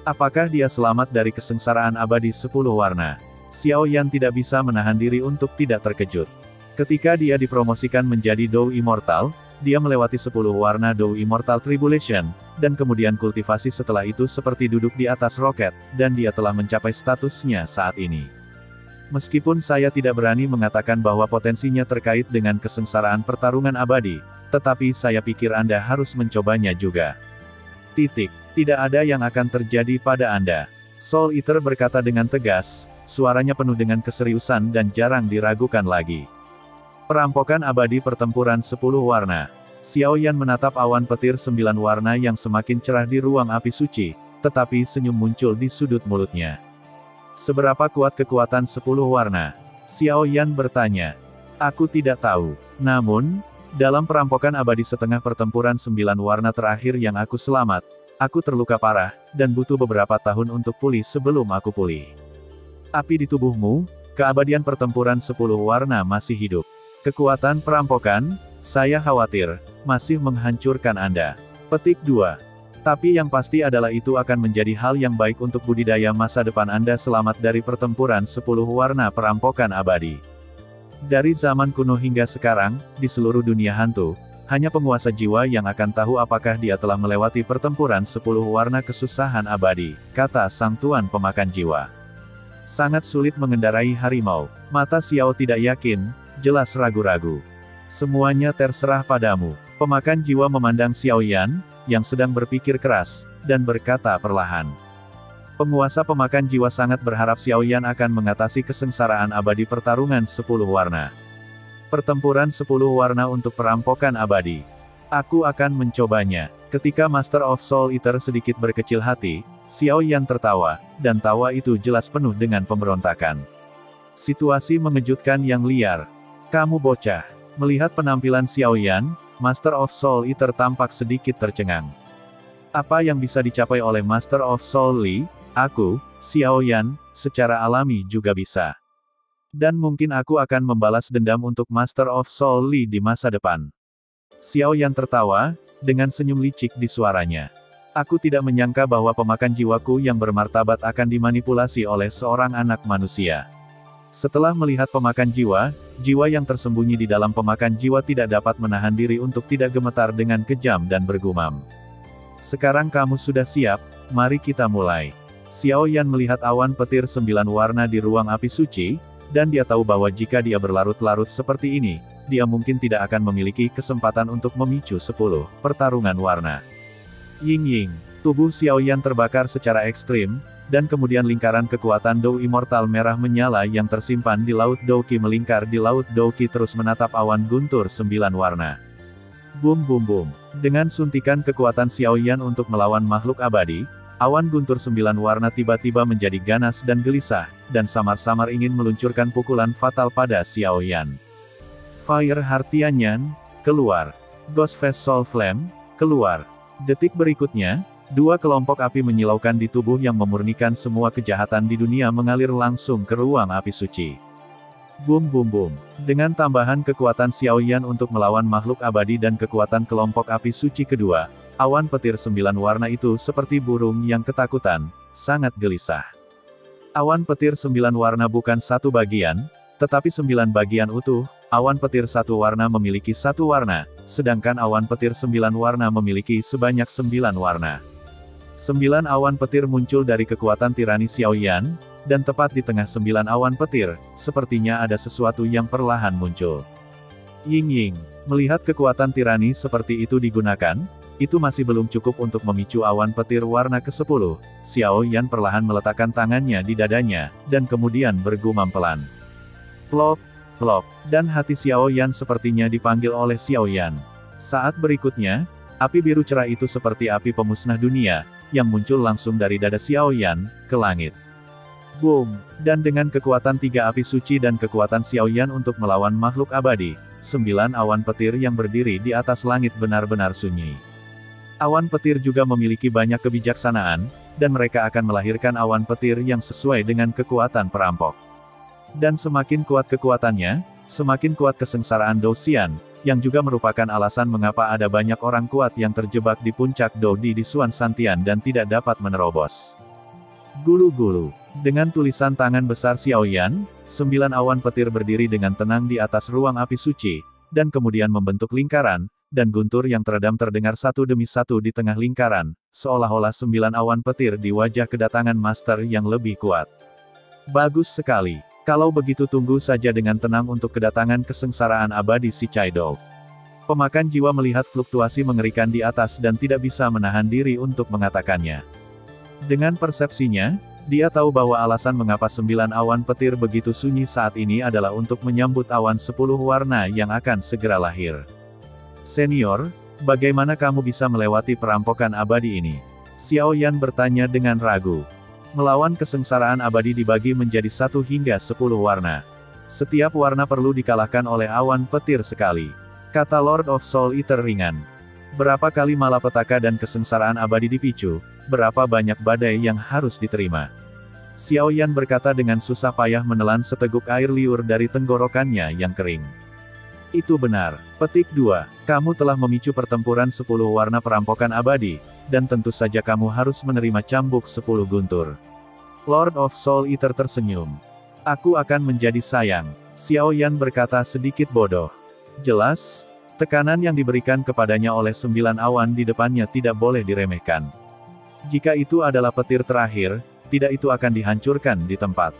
apakah dia selamat dari kesengsaraan abadi 10 warna? Xiao Yan tidak bisa menahan diri untuk tidak terkejut. Ketika dia dipromosikan menjadi Dou Immortal, dia melewati 10 warna Dou Immortal Tribulation, dan kemudian kultivasi setelah itu seperti duduk di atas roket, dan dia telah mencapai statusnya saat ini. Meskipun saya tidak berani mengatakan bahwa potensinya terkait dengan kesengsaraan pertarungan abadi, tetapi saya pikir Anda harus mencobanya juga. Tidak ada yang akan terjadi pada Anda. Soul Eater berkata dengan tegas, suaranya penuh dengan keseriusan dan jarang diragukan lagi. Perampokan abadi pertempuran 10 warna. Xiao Yan menatap awan petir 9 warna yang semakin cerah di ruang api suci, tetapi senyum muncul di sudut mulutnya. Seberapa kuat kekuatan 10 warna? Xiao Yan bertanya. Aku tidak tahu. Namun, dalam perampokan abadi setengah pertempuran 9 warna terakhir yang aku selamat, aku terluka parah, dan butuh beberapa tahun untuk pulih sebelum aku pulih. Api di tubuhmu, keabadian pertempuran 10 warna masih hidup. Kekuatan perampokan, saya khawatir, masih menghancurkan Anda. Petik 2. Tapi yang pasti adalah itu akan menjadi hal yang baik untuk budidaya masa depan Anda selamat dari pertempuran 10 warna perampokan abadi. Dari zaman kuno hingga sekarang, di seluruh dunia hantu, hanya penguasa jiwa yang akan tahu apakah dia telah melewati pertempuran 10 warna kesusahan abadi, kata sang tuan pemakan jiwa. Sangat sulit mengendarai harimau. Mata Xiao tidak yakin, jelas ragu-ragu. Semuanya terserah padamu. Pemakan jiwa memandang Xiao Yan, yang sedang berpikir keras, dan berkata perlahan. Penguasa pemakan jiwa sangat berharap Xiao Yan akan mengatasi kesengsaraan abadi pertarungan 10 warna. Pertempuran 10 warna untuk perampokan abadi. Aku akan mencobanya. Ketika Master of Soul Eater sedikit berkecil hati, Xiao Yan tertawa, dan tawa itu jelas penuh dengan pemberontakan. Situasi mengejutkan yang liar. Kamu bocah. Melihat penampilan Xiao Yan, Master of Soul Eater tampak sedikit tercengang. Apa yang bisa dicapai oleh Master of Soul Li, aku, Xiao Yan, secara alami juga bisa. Dan mungkin aku akan membalas dendam untuk Master of Soul Li di masa depan. Xiao Yan tertawa, dengan senyum licik di suaranya. Aku tidak menyangka bahwa pemakan jiwaku yang bermartabat akan dimanipulasi oleh seorang anak manusia. Setelah melihat pemakan jiwa, jiwa yang tersembunyi di dalam pemakan jiwa tidak dapat menahan diri untuk tidak gemetar dengan kejam dan bergumam. Sekarang kamu sudah siap, mari kita mulai. Xiao Yan melihat awan petir 9 warna di ruang api suci, dan dia tahu bahwa jika dia berlarut-larut seperti ini, dia mungkin tidak akan memiliki kesempatan untuk memicu 10 pertarungan warna. Ying-ying, tubuh Xiao Yan terbakar secara ekstrim, dan kemudian lingkaran kekuatan Dou Immortal merah menyala yang tersimpan di Laut Douqi melingkar di Laut Douqi terus menatap awan guntur 9 warna. Bum bum bum. Dengan suntikan kekuatan Xiao Yan untuk melawan makhluk abadi, awan guntur 9 warna tiba-tiba menjadi ganas dan gelisah, dan samar-samar ingin meluncurkan pukulan fatal pada Xiao Yan. Fire Heart Tianyan, keluar. Ghost Face Soul Flame, keluar. Detik berikutnya, 2 kelompok api menyilaukan di tubuh yang memurnikan semua kejahatan di dunia mengalir langsung ke ruang api suci. Bum bum bum. Dengan tambahan kekuatan Xiao Yan untuk melawan makhluk abadi dan kekuatan kelompok api suci kedua, awan petir 9 warna itu seperti burung yang ketakutan, sangat gelisah. Awan petir 9 warna bukan satu bagian, tetapi 9 bagian utuh. Awan petir satu warna memiliki satu warna, sedangkan awan petir 9 warna memiliki sebanyak 9 warna. 9 awan petir muncul dari kekuatan tirani Xiao Yan, dan tepat di tengah 9 awan petir, sepertinya ada sesuatu yang perlahan muncul. Ying-ying, melihat kekuatan tirani seperti itu digunakan, itu masih belum cukup untuk memicu awan petir warna ke-10, Xiao Yan perlahan meletakkan tangannya di dadanya, dan kemudian bergumam pelan. Plop, plop, dan hati Xiao Yan sepertinya dipanggil oleh Xiao Yan. Saat berikutnya, api biru cerah itu seperti api pemusnah dunia, yang muncul langsung dari dada Xiao Yan, ke langit. Boom! Dan dengan kekuatan 3 api suci dan kekuatan Xiao Yan untuk melawan makhluk abadi, 9 awan petir yang berdiri di atas langit benar-benar sunyi. Awan petir juga memiliki banyak kebijaksanaan, dan mereka akan melahirkan awan petir yang sesuai dengan kekuatan perampok. Dan semakin kuat kekuatannya, semakin kuat kesengsaraan Dou Xian, yang juga merupakan alasan mengapa ada banyak orang kuat yang terjebak di puncak Dou di Suan Santian dan tidak dapat menerobos. Gulu-gulu. Dengan tulisan tangan besar Xiao Yan, 9 awan petir berdiri dengan tenang di atas ruang api suci, dan kemudian membentuk lingkaran, dan guntur yang teredam terdengar satu demi satu di tengah lingkaran, seolah-olah 9 awan petir di wajah kedatangan master yang lebih kuat. Bagus sekali. Kalau begitu tunggu saja dengan tenang untuk kedatangan kesengsaraan abadi si Caidou. Pemakan jiwa melihat fluktuasi mengerikan di atas dan tidak bisa menahan diri untuk mengatakannya. Dengan persepsinya, dia tahu bahwa alasan mengapa 9 awan petir begitu sunyi saat ini adalah untuk menyambut awan 10 warna yang akan segera lahir. Senior, bagaimana kamu bisa melewati perampokan abadi ini? Xiao Yan bertanya dengan ragu. Melawan kesengsaraan abadi dibagi menjadi 1 hingga 10 warna. Setiap warna perlu dikalahkan oleh awan petir sekali. Kata Lord of Soul Eater ringan. Berapa kali malapetaka dan kesengsaraan abadi dipicu, berapa banyak badai yang harus diterima. Xiao Yan berkata dengan susah payah menelan seteguk air liur dari tenggorokannya yang kering. Itu benar. Petik 2. Kamu telah memicu pertempuran 10 warna perampokan abadi, dan tentu saja kamu harus menerima cambuk 10 guntur. Lord of Soul Eater tersenyum. Aku akan menjadi sayang. Xiao Yan berkata sedikit bodoh. Jelas, tekanan yang diberikan kepadanya oleh 9 awan di depannya tidak boleh diremehkan. Jika itu adalah petir terakhir, tidak itu akan dihancurkan di tempat.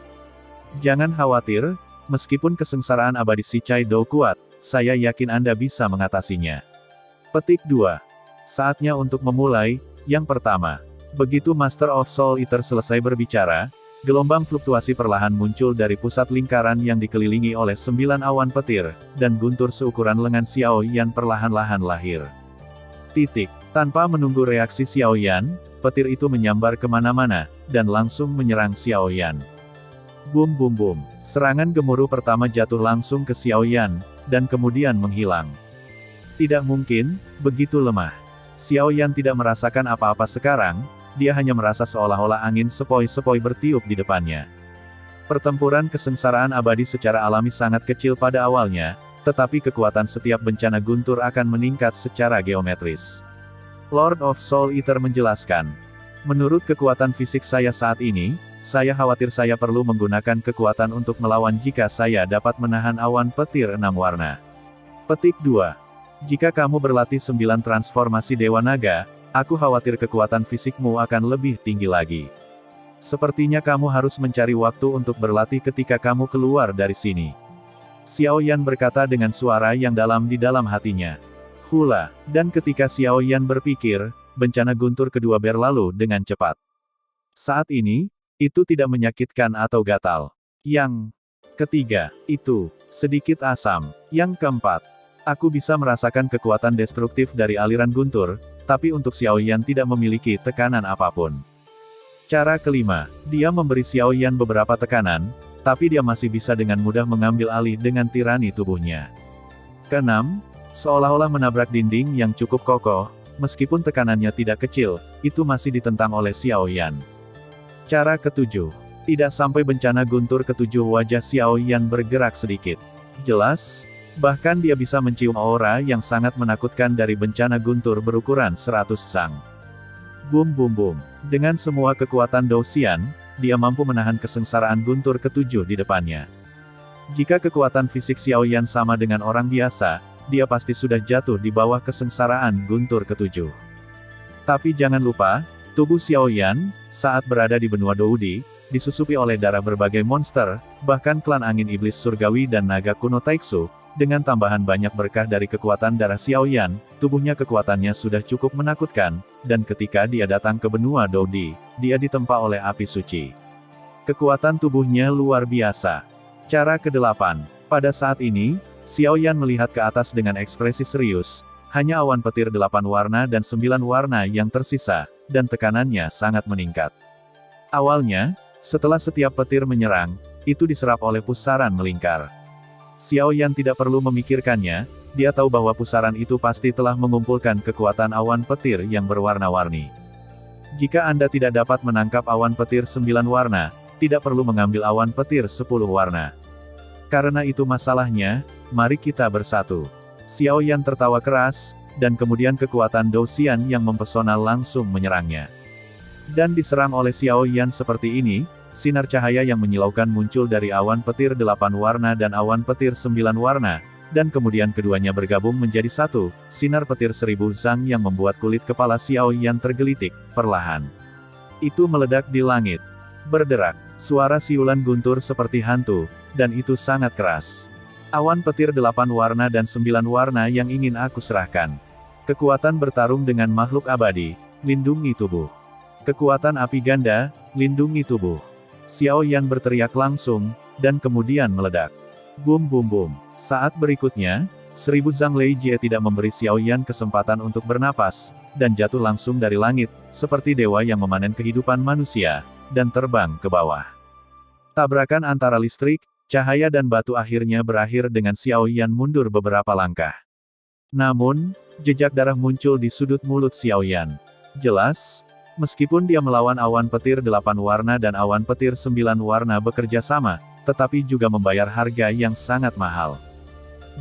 Jangan khawatir, meskipun kesengsaraan abadi si Caidou kuat, saya yakin Anda bisa mengatasinya. Petik 2. Saatnya untuk memulai. Yang pertama, begitu Master of Soul Eater selesai berbicara, gelombang fluktuasi perlahan muncul dari pusat lingkaran yang dikelilingi oleh 9 awan petir, dan guntur seukuran lengan Xiao Yan perlahan-lahan lahir. Titik. Tanpa menunggu reaksi Xiao Yan, petir itu menyambar kemana-mana, dan langsung menyerang Xiao Yan. Bum bum bum. Serangan gemuruh pertama jatuh langsung ke Xiao Yan, dan kemudian menghilang. Tidak mungkin, begitu lemah. Xiao Yan tidak merasakan apa-apa sekarang, dia hanya merasa seolah-olah angin sepoi-sepoi bertiup di depannya. Pertempuran kesengsaraan abadi secara alami sangat kecil pada awalnya, tetapi kekuatan setiap bencana guntur akan meningkat secara geometris. Lord of Soul Eater menjelaskan, menurut kekuatan fisik saya saat ini, saya khawatir saya perlu menggunakan kekuatan untuk melawan jika saya dapat menahan awan petir 6 warna. Petik 2. Jika kamu berlatih 9 transformasi Dewa Naga, aku khawatir kekuatan fisikmu akan lebih tinggi lagi. Sepertinya kamu harus mencari waktu untuk berlatih ketika kamu keluar dari sini. Xiao Yan berkata dengan suara yang dalam di dalam hatinya. Hula, dan ketika Xiao Yan berpikir, bencana guntur kedua berlalu dengan cepat. Saat ini, itu tidak menyakitkan atau gatal. Yang ketiga, itu sedikit asam. Yang keempat, aku bisa merasakan kekuatan destruktif dari aliran guntur, tapi untuk Xiao Yan tidak memiliki tekanan apapun. Cara kelima, dia memberi Xiao Yan beberapa tekanan, tapi dia masih bisa dengan mudah mengambil alih dengan tirani tubuhnya. Keenam, seolah-olah menabrak dinding yang cukup kokoh, meskipun tekanannya tidak kecil, itu masih ditentang oleh Xiao Yan. Cara ketujuh, tidak sampai bencana guntur ketujuh wajah Xiao Yan bergerak sedikit. Jelas, bahkan dia bisa mencium aura yang sangat menakutkan dari bencana guntur berukuran 100 sang. Bum bum bum. Dengan semua kekuatan Dou Xian, dia mampu menahan kesengsaraan guntur ketujuh di depannya. Jika kekuatan fisik Xiao Yan sama dengan orang biasa, dia pasti sudah jatuh di bawah kesengsaraan guntur ketujuh. Tapi jangan lupa, tubuh Xiao Yan, saat berada di benua Doudi, disusupi oleh darah berbagai monster, bahkan klan angin iblis surgawi dan naga kuno Taixu. Dengan tambahan banyak berkah dari kekuatan darah Xiao Yan, tubuhnya kekuatannya sudah cukup menakutkan, dan ketika dia datang ke benua Doudi, dia ditempa oleh api suci. Kekuatan tubuhnya luar biasa. Cara ke-8. Pada saat ini, Xiao Yan melihat ke atas dengan ekspresi serius, hanya awan petir 8 warna dan 9 warna yang tersisa, dan tekanannya sangat meningkat. Awalnya, setelah setiap petir menyerang, itu diserap oleh pusaran melingkar. Xiao Yan tidak perlu memikirkannya, dia tahu bahwa pusaran itu pasti telah mengumpulkan kekuatan awan petir yang berwarna-warni. Jika Anda tidak dapat menangkap awan petir 9 warna, tidak perlu mengambil awan petir 10 warna. Karena itu masalahnya, mari kita bersatu. Xiao Yan tertawa keras, dan kemudian kekuatan Dou Xian yang mempesona langsung menyerangnya. Dan diserang oleh Xiao Yan seperti ini, sinar cahaya yang menyilaukan muncul dari awan petir 8 warna dan awan petir 9 warna, dan kemudian keduanya bergabung menjadi satu, sinar petir 1000 zang yang membuat kulit kepala Xiao Yan tergelitik, perlahan. Itu meledak di langit. Berderak, suara siulan guntur seperti hantu, dan itu sangat keras. Awan petir 8 warna dan 9 warna yang ingin aku serahkan. Kekuatan bertarung dengan makhluk abadi, lindungi tubuh. Kekuatan api ganda, lindungi tubuh. Xiao Yan berteriak langsung, dan kemudian meledak. Bum bum bum. Saat berikutnya, 1000 Zhang Lei Jie tidak memberi Xiao Yan kesempatan untuk bernapas, dan jatuh langsung dari langit, seperti dewa yang memanen kehidupan manusia, dan terbang ke bawah. Tabrakan antara listrik, cahaya dan batu akhirnya berakhir dengan Xiao Yan mundur beberapa langkah. Namun, jejak darah muncul di sudut mulut Xiao Yan. Jelas, meskipun dia melawan awan petir 8 warna dan awan petir 9 warna bekerja sama, tetapi juga membayar harga yang sangat mahal.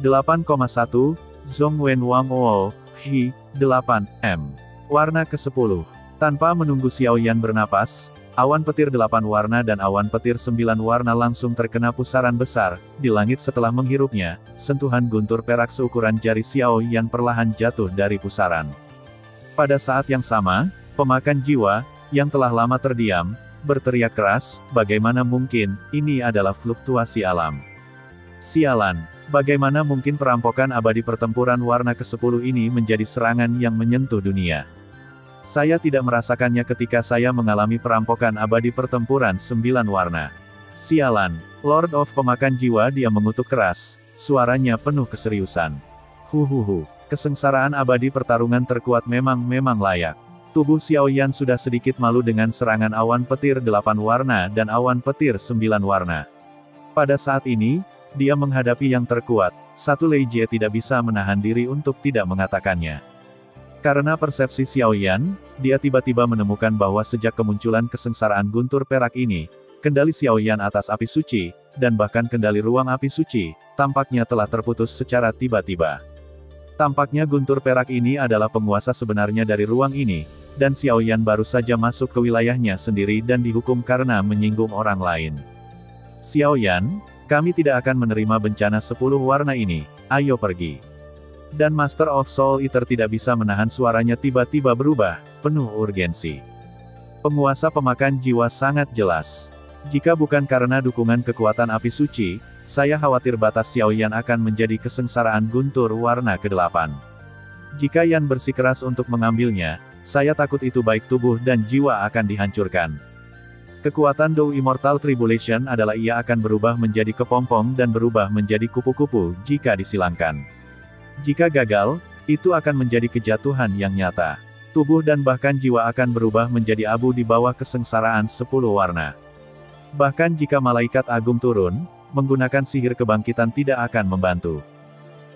8,1, Zhongwen Wang Wo, Hi, 8, M. Warna ke-10. Tanpa menunggu Xiao Yan bernapas, awan petir 8 warna dan awan petir 9 warna langsung terkena pusaran besar, di langit setelah menghirupnya, sentuhan guntur perak seukuran jari Xiao Yan perlahan jatuh dari pusaran. Pada saat yang sama, pemakan jiwa, yang telah lama terdiam, berteriak keras, bagaimana mungkin, ini adalah fluktuasi alam. Sialan, bagaimana mungkin perampokan abadi pertempuran warna ke-10 ini menjadi serangan yang menyentuh dunia. Saya tidak merasakannya ketika saya mengalami perampokan abadi pertempuran 9 warna. Sialan, Lord of Pemakan Jiwa dia mengutuk keras, suaranya penuh keseriusan. Huhuhu, kesengsaraan abadi pertarungan terkuat memang layak. Tubuh Xiao Yan sudah sedikit malu dengan serangan awan petir 8 warna dan awan petir 9 warna. Pada saat ini, dia menghadapi yang terkuat, satu Lei Jie tidak bisa menahan diri untuk tidak mengatakannya. Karena persepsi Xiao Yan, dia tiba-tiba menemukan bahwa sejak kemunculan kesengsaraan guntur perak ini, kendali Xiao Yan atas api suci, dan bahkan kendali ruang api suci, tampaknya telah terputus secara tiba-tiba. Tampaknya guntur perak ini adalah penguasa sebenarnya dari ruang ini, dan Xiao Yan baru saja masuk ke wilayahnya sendiri dan dihukum karena menyinggung orang lain. Xiao Yan, kami tidak akan menerima bencana 10 warna ini, ayo pergi. Dan Master of Soul Eater tidak bisa menahan suaranya tiba-tiba berubah, penuh urgensi. Penguasa pemakan jiwa sangat jelas. Jika bukan karena dukungan kekuatan api suci, saya khawatir batas Xiao Yan akan menjadi kesengsaraan guntur warna ke-8. Jika Yan bersikeras untuk mengambilnya, saya takut itu baik tubuh dan jiwa akan dihancurkan. Kekuatan Dou Immortal Tribulation adalah ia akan berubah menjadi kepompong dan berubah menjadi kupu-kupu jika disilangkan. Jika gagal, itu akan menjadi kejatuhan yang nyata. Tubuh dan bahkan jiwa akan berubah menjadi abu di bawah kesengsaraan 10 warna. Bahkan jika malaikat agung turun, menggunakan sihir kebangkitan tidak akan membantu.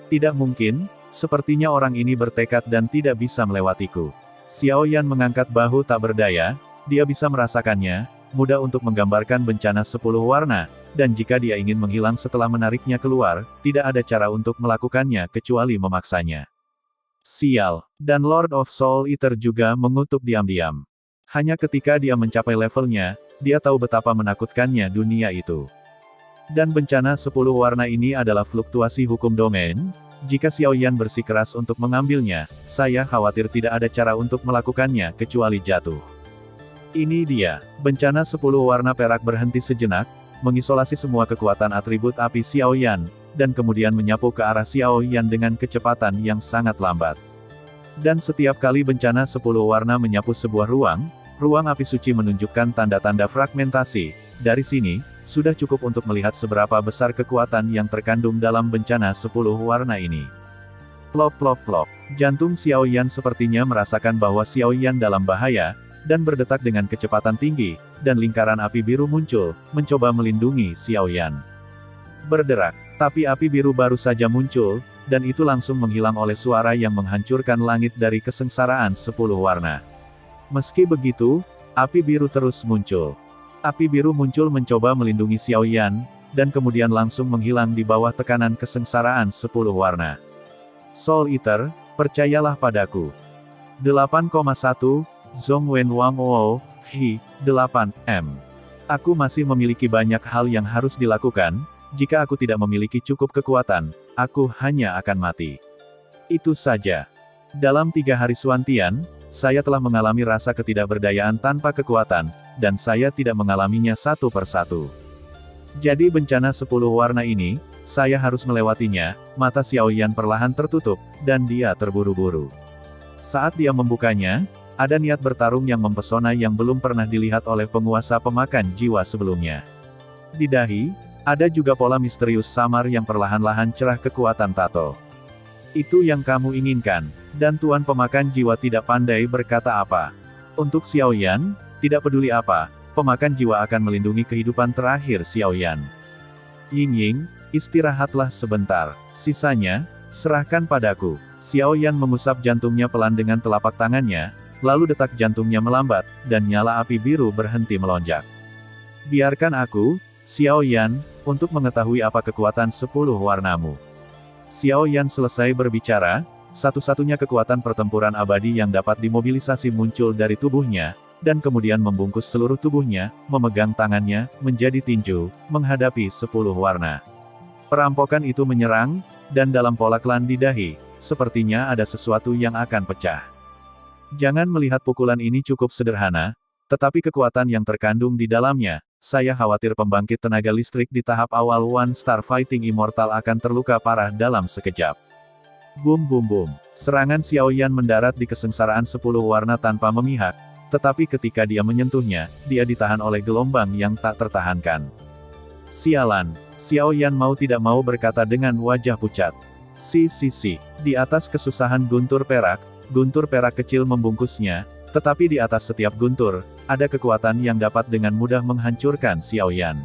Tidak mungkin, sepertinya orang ini bertekad dan tidak bisa melewatiku. Xiao Yan mengangkat bahu tak berdaya, dia bisa merasakannya, mudah untuk menggambarkan bencana 10 warna, dan jika dia ingin menghilang setelah menariknya keluar, tidak ada cara untuk melakukannya kecuali memaksanya. Sial, dan Lord of Soul Eater juga mengutuk diam-diam. Hanya ketika dia mencapai levelnya, dia tahu betapa menakutkannya dunia itu. Dan bencana 10 warna ini adalah fluktuasi hukum domain. Jika Xiao Yan bersikeras untuk mengambilnya, saya khawatir tidak ada cara untuk melakukannya kecuali jatuh. Ini dia, bencana 10 warna perak berhenti sejenak, mengisolasi semua kekuatan atribut api Xiao Yan, dan kemudian menyapu ke arah Xiao Yan dengan kecepatan yang sangat lambat. Dan setiap kali bencana 10 warna menyapu sebuah ruang api suci menunjukkan tanda-tanda fragmentasi. Dari sini, sudah cukup untuk melihat seberapa besar kekuatan yang terkandung dalam bencana 10 warna ini. Plop plop plop. Jantung Xiao Yan sepertinya merasakan bahwa Xiao Yan dalam bahaya, dan berdetak dengan kecepatan tinggi, dan lingkaran api biru muncul, mencoba melindungi Xiao Yan. Berderak, tapi api biru baru saja muncul, dan itu langsung menghilang oleh suara yang menghancurkan langit dari kesengsaraan 10 warna. Meski begitu, api biru terus muncul. Api biru muncul mencoba melindungi Xiao Yan, dan kemudian langsung menghilang di bawah tekanan kesengsaraan 10 warna. Soul Eater, percayalah padaku. 8,1, Zhongwen Wang Wo, Hi, 8M. Aku masih memiliki banyak hal yang harus dilakukan, jika aku tidak memiliki cukup kekuatan, aku hanya akan mati. Itu saja. Dalam 3 hari Suantian, saya telah mengalami rasa ketidakberdayaan tanpa kekuatan, dan saya tidak mengalaminya satu persatu. Jadi bencana 10 warna ini, saya harus melewatinya. Mata Xiao Yan perlahan tertutup, dan dia terburu-buru. Saat dia membukanya, ada niat bertarung yang mempesona yang belum pernah dilihat oleh penguasa pemakan jiwa sebelumnya. Di dahi, ada juga pola misterius samar yang perlahan-lahan cerah kekuatan tato. Itu yang kamu inginkan, dan Tuan pemakan jiwa tidak pandai berkata apa. Untuk Xiao Yan, tidak peduli apa, pemakan jiwa akan melindungi kehidupan terakhir Xiao Yan. Ying-Ying, istirahatlah sebentar, sisanya, serahkan padaku. Xiao Yan mengusap jantungnya pelan dengan telapak tangannya, lalu detak jantungnya melambat, dan nyala api biru berhenti melonjak. Biarkan aku, Xiao Yan, untuk mengetahui apa kekuatan 10 warnamu. Xiao Yan selesai berbicara, satu-satunya kekuatan pertempuran abadi yang dapat dimobilisasi muncul dari tubuhnya, dan kemudian membungkus seluruh tubuhnya, memegang tangannya, menjadi tinju, menghadapi 10 warna. Perampokan itu menyerang, dan dalam pola klan di dahi, sepertinya ada sesuatu yang akan pecah. Jangan melihat pukulan ini cukup sederhana, tetapi kekuatan yang terkandung di dalamnya, saya khawatir pembangkit tenaga listrik di tahap awal One Star Fighting Immortal akan terluka parah dalam sekejap. Boom boom boom. Serangan Xiao Yan mendarat di kesengsaraan 10 warna tanpa memihak, tetapi ketika dia menyentuhnya, dia ditahan oleh gelombang yang tak tertahankan. Sialan, Xiao Yan mau tidak mau berkata dengan wajah pucat. Si, di atas kesusahan guntur perak kecil membungkusnya, tetapi di atas setiap guntur, ada kekuatan yang dapat dengan mudah menghancurkan Xiao Yan.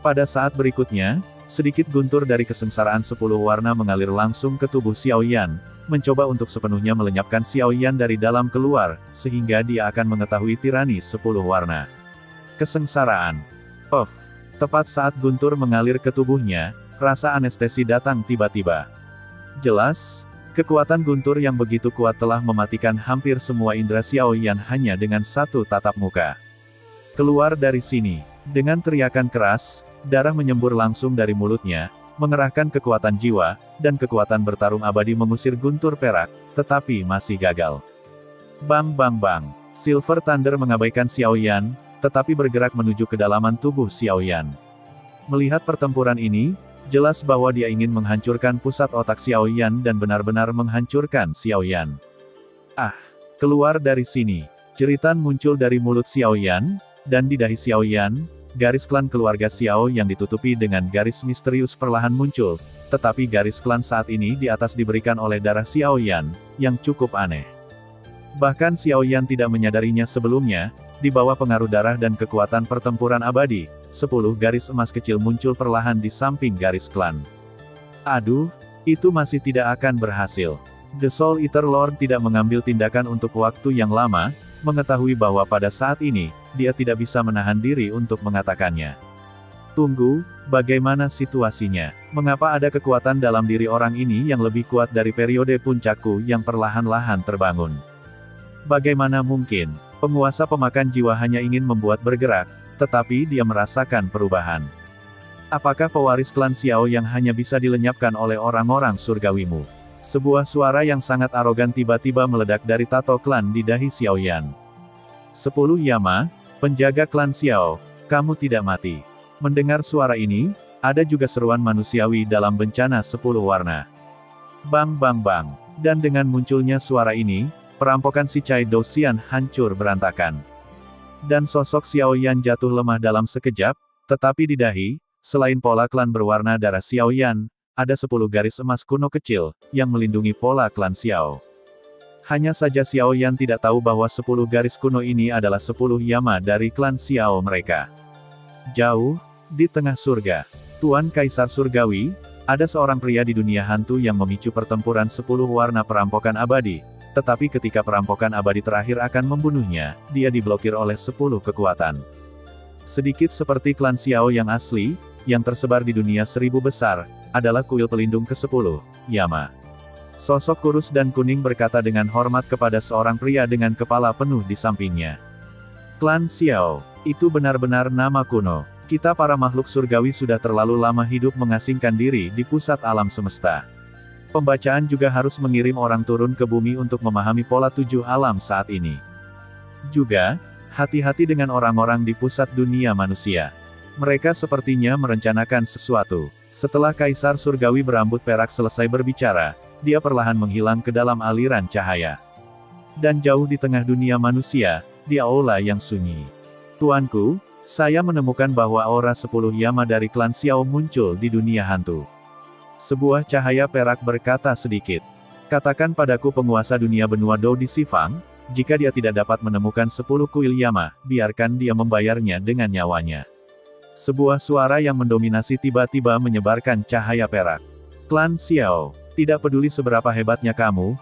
Pada saat berikutnya, sedikit guntur dari kesengsaraan 10 warna mengalir langsung ke tubuh Xiao Yan, mencoba untuk sepenuhnya melenyapkan Xiao Yan dari dalam keluar, sehingga dia akan mengetahui tirani 10 warna. Kesengsaraan. Puff. Tepat saat guntur mengalir ke tubuhnya, rasa anestesi datang tiba-tiba. Jelas, kekuatan guntur yang begitu kuat telah mematikan hampir semua indera Xiao Yan hanya dengan satu tatap muka. Keluar dari sini. Dengan teriakan keras, darah menyembur langsung dari mulutnya, mengerahkan kekuatan jiwa, dan kekuatan bertarung abadi mengusir guntur perak, tetapi masih gagal. Bang bang bang. Silver Thunder mengabaikan Xiao Yan, tetapi bergerak menuju kedalaman tubuh Xiao Yan. Melihat pertempuran ini, jelas bahwa dia ingin menghancurkan pusat otak Xiao Yan dan benar-benar menghancurkan Xiao Yan. Ah! Keluar dari sini. Jeritan muncul dari mulut Xiao Yan, dan di dahi Xiao Yan, garis klan keluarga Xiao yang ditutupi dengan garis misterius perlahan muncul, tetapi garis klan saat ini di atas diberikan oleh darah Xiao Yan, yang cukup aneh. Bahkan Xiao Yan tidak menyadarinya sebelumnya, di bawah pengaruh darah dan kekuatan pertempuran abadi, 10 garis emas kecil muncul perlahan di samping garis klan. Aduh, itu masih tidak akan berhasil. The Soul Eater Lord tidak mengambil tindakan untuk waktu yang lama, mengetahui bahwa pada saat ini, dia tidak bisa menahan diri untuk mengatakannya. Tunggu, bagaimana situasinya? Mengapa ada kekuatan dalam diri orang ini yang lebih kuat dari periode puncakku yang perlahan-lahan terbangun? Bagaimana mungkin? Penguasa pemakan jiwa hanya ingin membuat bergerak, tetapi dia merasakan perubahan. Apakah pewaris klan Xiao yang hanya bisa dilenyapkan oleh orang-orang surgawimu? Sebuah suara yang sangat arogan tiba-tiba meledak dari tato klan di dahi Xiao Yan. 10 Yama, penjaga klan Xiao, kamu tidak mati. Mendengar suara ini, ada juga seruan manusiawi dalam bencana 10 warna. Bang bang bang. Dan dengan munculnya suara ini, perampokan si Cai Douxian hancur berantakan. Dan sosok Xiao Yan jatuh lemah dalam sekejap, tetapi di dahi, selain pola klan berwarna darah Xiao Yan, ada 10 garis emas kuno kecil, yang melindungi pola klan Xiao. Hanya saja Xiao Yan tidak tahu bahwa 10 garis kuno ini adalah 10 Yama dari klan Xiao mereka. Jauh, di tengah surga, Tuan Kaisar Surgawi, ada seorang pria di dunia hantu yang memicu pertempuran 10 warna perampokan abadi, tetapi ketika perampokan abadi terakhir akan membunuhnya, dia diblokir oleh 10 kekuatan. Sedikit seperti klan Xiao yang asli, yang tersebar di dunia 1000 besar, adalah kuil pelindung ke-10, Yama. Sosok kurus dan kuning berkata dengan hormat kepada seorang pria dengan kepala penuh di sampingnya. Klan Xiao, itu benar-benar nama kuno. Kita para makhluk surgawi sudah terlalu lama hidup mengasingkan diri di pusat alam semesta. Pembacaan juga harus mengirim orang turun ke bumi untuk memahami pola 7 alam saat ini. Juga, hati-hati dengan orang-orang di pusat dunia manusia. Mereka sepertinya merencanakan sesuatu. Setelah Kaisar Surgawi berambut perak selesai berbicara, dia perlahan menghilang ke dalam aliran cahaya. Dan jauh di tengah dunia manusia, di aula yang sunyi. Tuanku, saya menemukan bahwa aura 10 Yama dari klan Xiao muncul di dunia hantu. Sebuah cahaya perak berkata sedikit. Katakan padaku penguasa dunia benua Dou di Sifang, jika dia tidak dapat menemukan 10 kuil Yama, biarkan dia membayarnya dengan nyawanya. Sebuah suara yang mendominasi tiba-tiba menyebarkan cahaya perak. Klan Xiao, tidak peduli seberapa hebatnya kamu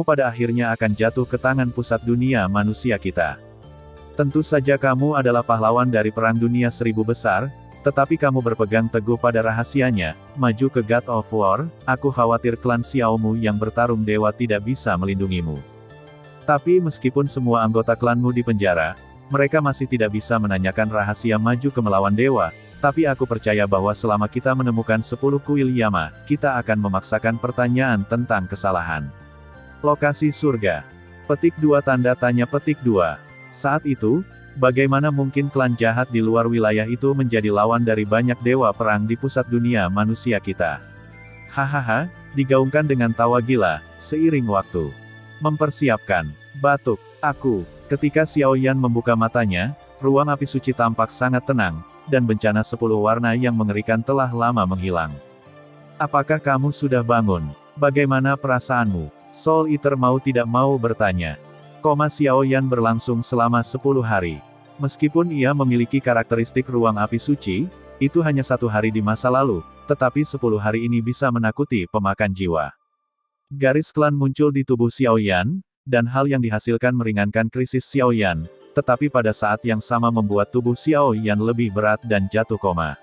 pada akhirnya akan jatuh ke tangan pusat dunia manusia kita. Tentu saja kamu adalah pahlawan dari perang dunia 1000 besar, tetapi kamu berpegang teguh pada rahasianya, maju ke God of War, aku khawatir klan Xiaomu yang bertarung dewa tidak bisa melindungimu. Tapi meskipun semua anggota klanmu dipenjara, mereka masih tidak bisa menanyakan rahasia maju ke melawan dewa, tapi aku percaya bahwa selama kita menemukan 10 kuil Yama, kita akan memaksakan pertanyaan tentang kesalahan. Lokasi surga. Petik 2 tanda tanya petik 2. Saat itu, bagaimana mungkin klan jahat di luar wilayah itu menjadi lawan dari banyak dewa perang di pusat dunia manusia kita? Hahaha, digaungkan dengan tawa gila, seiring waktu. Mempersiapkan. Batuk. Aku. Ketika Xiao Yan membuka matanya, ruang api suci tampak sangat tenang, dan bencana 10 warna yang mengerikan telah lama menghilang. Apakah kamu sudah bangun? Bagaimana perasaanmu? Soul Eater mau tidak mau bertanya. Koma Xiao Yan berlangsung selama 10 hari. Meskipun ia memiliki karakteristik ruang api suci, itu hanya 1 hari di masa lalu, tetapi 10 hari ini bisa menakuti pemakan jiwa. Garis klan muncul di tubuh Xiao Yan, dan hal yang dihasilkan meringankan krisis Xiao Yan, tetapi pada saat yang sama membuat tubuh Xiao Yan lebih berat dan jatuh koma.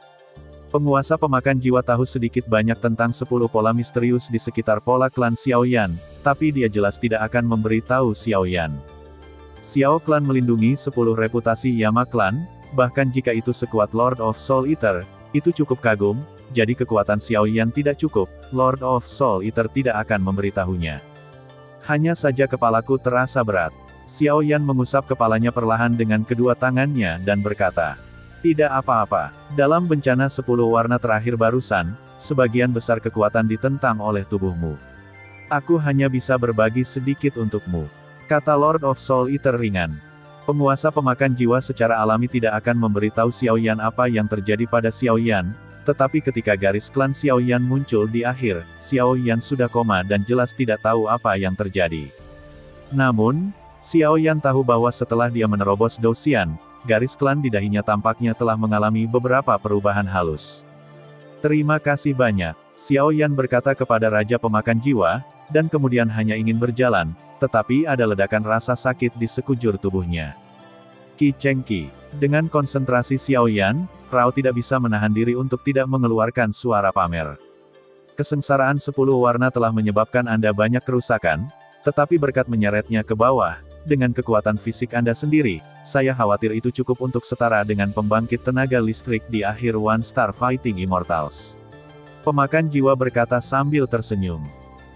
Penguasa pemakan jiwa tahu sedikit banyak tentang 10 pola misterius di sekitar pola klan Xiao Yan, tapi dia jelas tidak akan memberitahu Xiao Yan. Xiao Clan melindungi 10 reputasi Yama Clan, bahkan jika itu sekuat Lord of Soul Eater, itu cukup kagum, jadi kekuatan Xiao Yan tidak cukup, Lord of Soul Eater tidak akan memberitahunya. Hanya saja kepalaku terasa berat. Xiao Yan mengusap kepalanya perlahan dengan kedua tangannya dan berkata, "Tidak apa-apa, dalam bencana 10 warna terakhir barusan, sebagian besar kekuatan ditentang oleh tubuhmu. Aku hanya bisa berbagi sedikit untukmu," kata Lord of Soul Eater ringan. Penguasa pemakan jiwa secara alami tidak akan memberitahu Xiao Yan apa yang terjadi pada Xiao Yan, tetapi ketika garis klan Xiao Yan muncul di akhir, Xiao Yan sudah koma dan jelas tidak tahu apa yang terjadi. Namun, Xiao Yan tahu bahwa setelah dia menerobos Dou Xian, garis klan di dahinya tampaknya telah mengalami beberapa perubahan halus. "Terima kasih banyak," Xiao Yan berkata kepada Raja Pemakan Jiwa, dan kemudian hanya ingin berjalan, tetapi ada ledakan rasa sakit di sekujur tubuhnya. Qi Cheng Qi. Dengan konsentrasi Xiao Yan, Rao tidak bisa menahan diri untuk tidak mengeluarkan suara pamer. Kesengsaraan 10 warna telah menyebabkan Anda banyak kerusakan, tetapi berkat menyeretnya ke bawah, dengan kekuatan fisik Anda sendiri, saya khawatir itu cukup untuk setara dengan pembangkit tenaga listrik di akhir One Star Fighting Immortals. Pemakan jiwa berkata sambil tersenyum.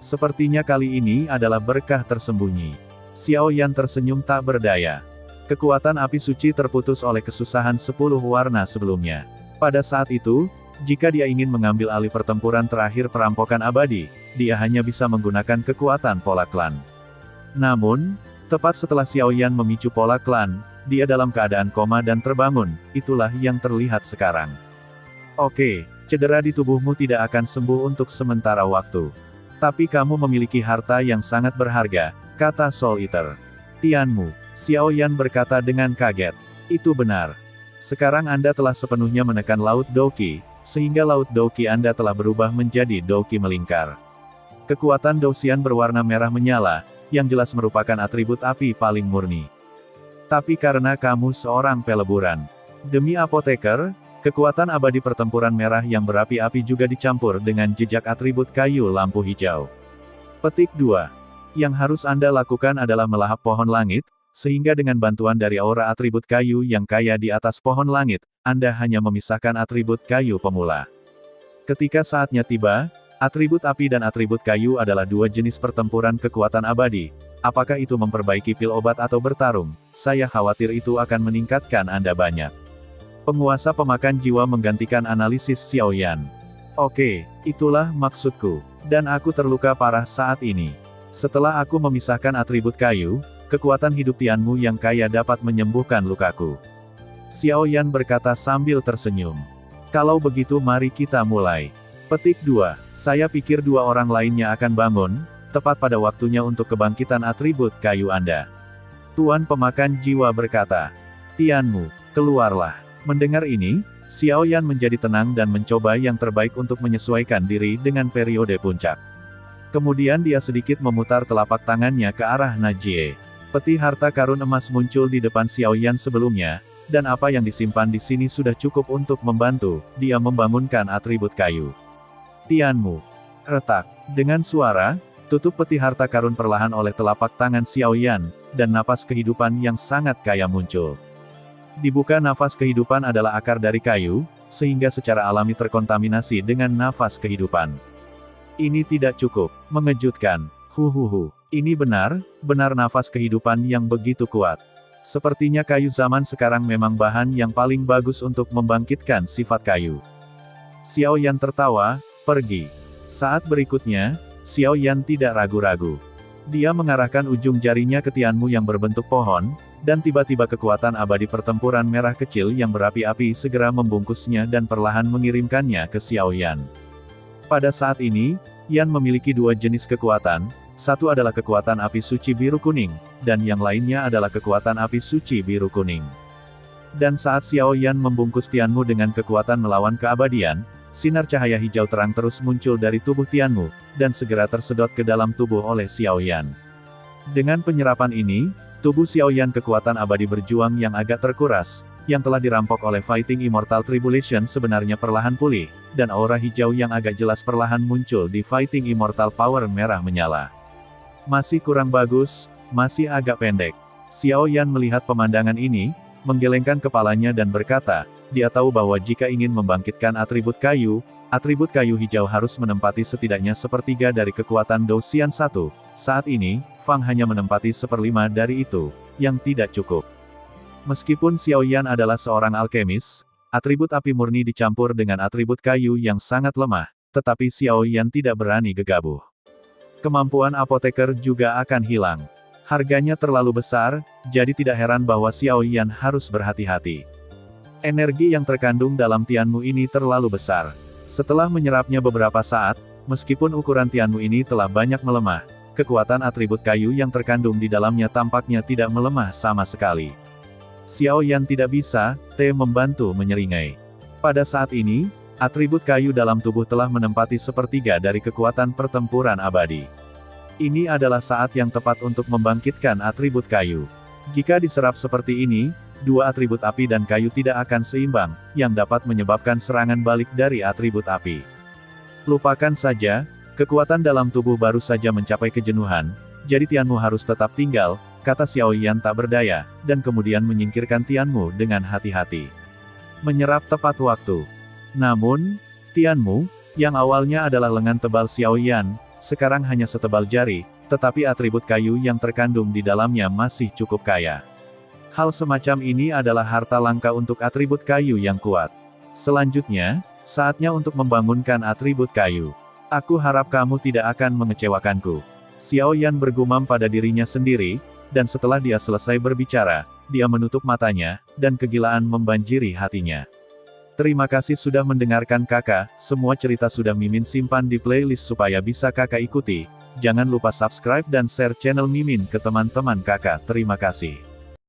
Sepertinya kali ini adalah berkah tersembunyi. Xiao Yan tersenyum tak berdaya. Kekuatan api suci terputus oleh kesusahan 10 warna sebelumnya. Pada saat itu, jika dia ingin mengambil alih pertempuran terakhir perampokan abadi, dia hanya bisa menggunakan kekuatan pola klan. Namun, tepat setelah Xiao Yan memicu pola klan, dia dalam keadaan koma dan terbangun, itulah yang terlihat sekarang. "Oke, cedera di tubuhmu tidak akan sembuh untuk sementara waktu. Tapi kamu memiliki harta yang sangat berharga," kata Soul Eater. "Tianmu," Xiao Yan berkata dengan kaget. "Itu benar. Sekarang Anda telah sepenuhnya menekan Laut Douqi, sehingga Laut Douqi Anda telah berubah menjadi Douqi melingkar. Kekuatan Dou Xian berwarna merah menyala, yang jelas merupakan atribut api paling murni. Tapi karena kamu seorang peleburan. Demi apoteker, kekuatan abadi pertempuran merah yang berapi-api juga dicampur dengan jejak atribut kayu lampu hijau. Petik 2. Yang harus Anda lakukan adalah melahap pohon langit, sehingga dengan bantuan dari aura atribut kayu yang kaya di atas pohon langit, Anda hanya memisahkan atribut kayu pemula. Ketika saatnya tiba, atribut api dan atribut kayu adalah dua jenis pertempuran kekuatan abadi. Apakah itu memperbaiki pil obat atau bertarung? Saya khawatir itu akan meningkatkan Anda banyak. Penguasa pemakan jiwa menggantikan analisis Xiao Yan. "Oke, itulah maksudku. Dan aku terluka parah saat ini. Setelah aku memisahkan atribut kayu, kekuatan hidup Tianmu yang kaya dapat menyembuhkan lukaku." Xiao Yan berkata sambil tersenyum. "Kalau begitu mari kita mulai." Petik 2. Saya pikir dua orang lainnya akan bangun, tepat pada waktunya untuk kebangkitan atribut kayu Anda. Tuan pemakan jiwa berkata. "Tianmu, keluarlah." Mendengar ini, Xiao Yan menjadi tenang dan mencoba yang terbaik untuk menyesuaikan diri dengan periode puncak. Kemudian dia sedikit memutar telapak tangannya ke arah Najie. Peti harta karun emas muncul di depan Xiao Yan sebelumnya, dan apa yang disimpan di sini sudah cukup untuk membantu dia membangunkan atribut kayu. "Tianmu." Retak. Dengan suara, tutup peti harta karun perlahan oleh telapak tangan Xiao Yan, dan napas kehidupan yang sangat kaya muncul. Dibuka nafas kehidupan adalah akar dari kayu, sehingga secara alami terkontaminasi dengan nafas kehidupan. Ini tidak cukup. Mengejutkan. Huhuhu. Ini benar nafas kehidupan yang begitu kuat. Sepertinya kayu zaman sekarang memang bahan yang paling bagus untuk membangkitkan sifat kayu. Xiao Yan tertawa, "Pergi." Saat berikutnya, Xiao Yan tidak ragu-ragu. Dia mengarahkan ujung jarinya ke Tianmu yang berbentuk pohon, dan tiba-tiba kekuatan abadi pertempuran merah kecil yang berapi-api segera membungkusnya dan perlahan mengirimkannya ke Xiao Yan. Pada saat ini, Yan memiliki dua jenis kekuatan, satu adalah kekuatan api suci biru kuning, dan yang lainnya adalah kekuatan api suci biru kuning. Dan saat Xiao Yan membungkus Tianmu dengan kekuatan melawan keabadian, sinar cahaya hijau terang terus muncul dari tubuh Tianmu, dan segera tersedot ke dalam tubuh oleh Xiao Yan. Dengan penyerapan ini, Tubuh Xiaoyan kekuatan abadi berjuang yang agak terkuras, yang telah dirampok oleh Fighting Immortal Tribulation sebenarnya perlahan pulih, dan aura hijau yang agak jelas perlahan muncul di Fighting Immortal Power merah menyala. Masih kurang bagus, masih agak pendek. Xiaoyan melihat pemandangan ini, menggelengkan kepalanya dan berkata, dia tahu bahwa jika ingin membangkitkan atribut kayu hijau harus menempati setidaknya sepertiga dari kekuatan Dou Xian 1. Saat ini, Fang hanya menempati seperlima dari itu, yang tidak cukup. Meskipun Xiaoyan adalah seorang alkemis, atribut api murni dicampur dengan atribut kayu yang sangat lemah, tetapi Xiaoyan tidak berani gegabah. Kemampuan apoteker juga akan hilang. Harganya terlalu besar, jadi tidak heran bahwa Xiaoyan harus berhati-hati. Energi yang terkandung dalam Tianmu ini terlalu besar. Setelah menyerapnya beberapa saat, meskipun ukuran Tianmu ini telah banyak melemah, kekuatan atribut kayu yang terkandung di dalamnya tampaknya tidak melemah sama sekali. Xiaoyan tidak bisa, membantu menyeringai. Pada saat ini, atribut kayu dalam tubuh telah menempati sepertiga dari kekuatan pertempuran abadi. Ini adalah saat yang tepat untuk membangkitkan atribut kayu. Jika diserap seperti ini, dua atribut api dan kayu tidak akan seimbang, yang dapat menyebabkan serangan balik dari atribut api. Lupakan saja, kekuatan dalam tubuh baru saja mencapai kejenuhan, jadi Tianmu harus tetap tinggal, kata Xiaoyan tak berdaya, dan kemudian menyingkirkan Tianmu dengan hati-hati. Menyerap tepat waktu. Namun, Tianmu, yang awalnya adalah lengan tebal Xiaoyan, sekarang hanya setebal jari, tetapi atribut kayu yang terkandung di dalamnya masih cukup kaya. Hal semacam ini adalah harta langka untuk atribut kayu yang kuat. Selanjutnya, saatnya untuk membangunkan atribut kayu. Aku harap kamu tidak akan mengecewakanku. Xiaoyan bergumam pada dirinya sendiri, dan setelah dia selesai berbicara, dia menutup matanya, dan kegilaan membanjiri hatinya. Terima kasih sudah mendengarkan kakak, semua cerita sudah Mimin simpan di playlist supaya bisa kakak ikuti. Jangan lupa subscribe dan share channel Mimin ke teman-teman kakak. Terima kasih.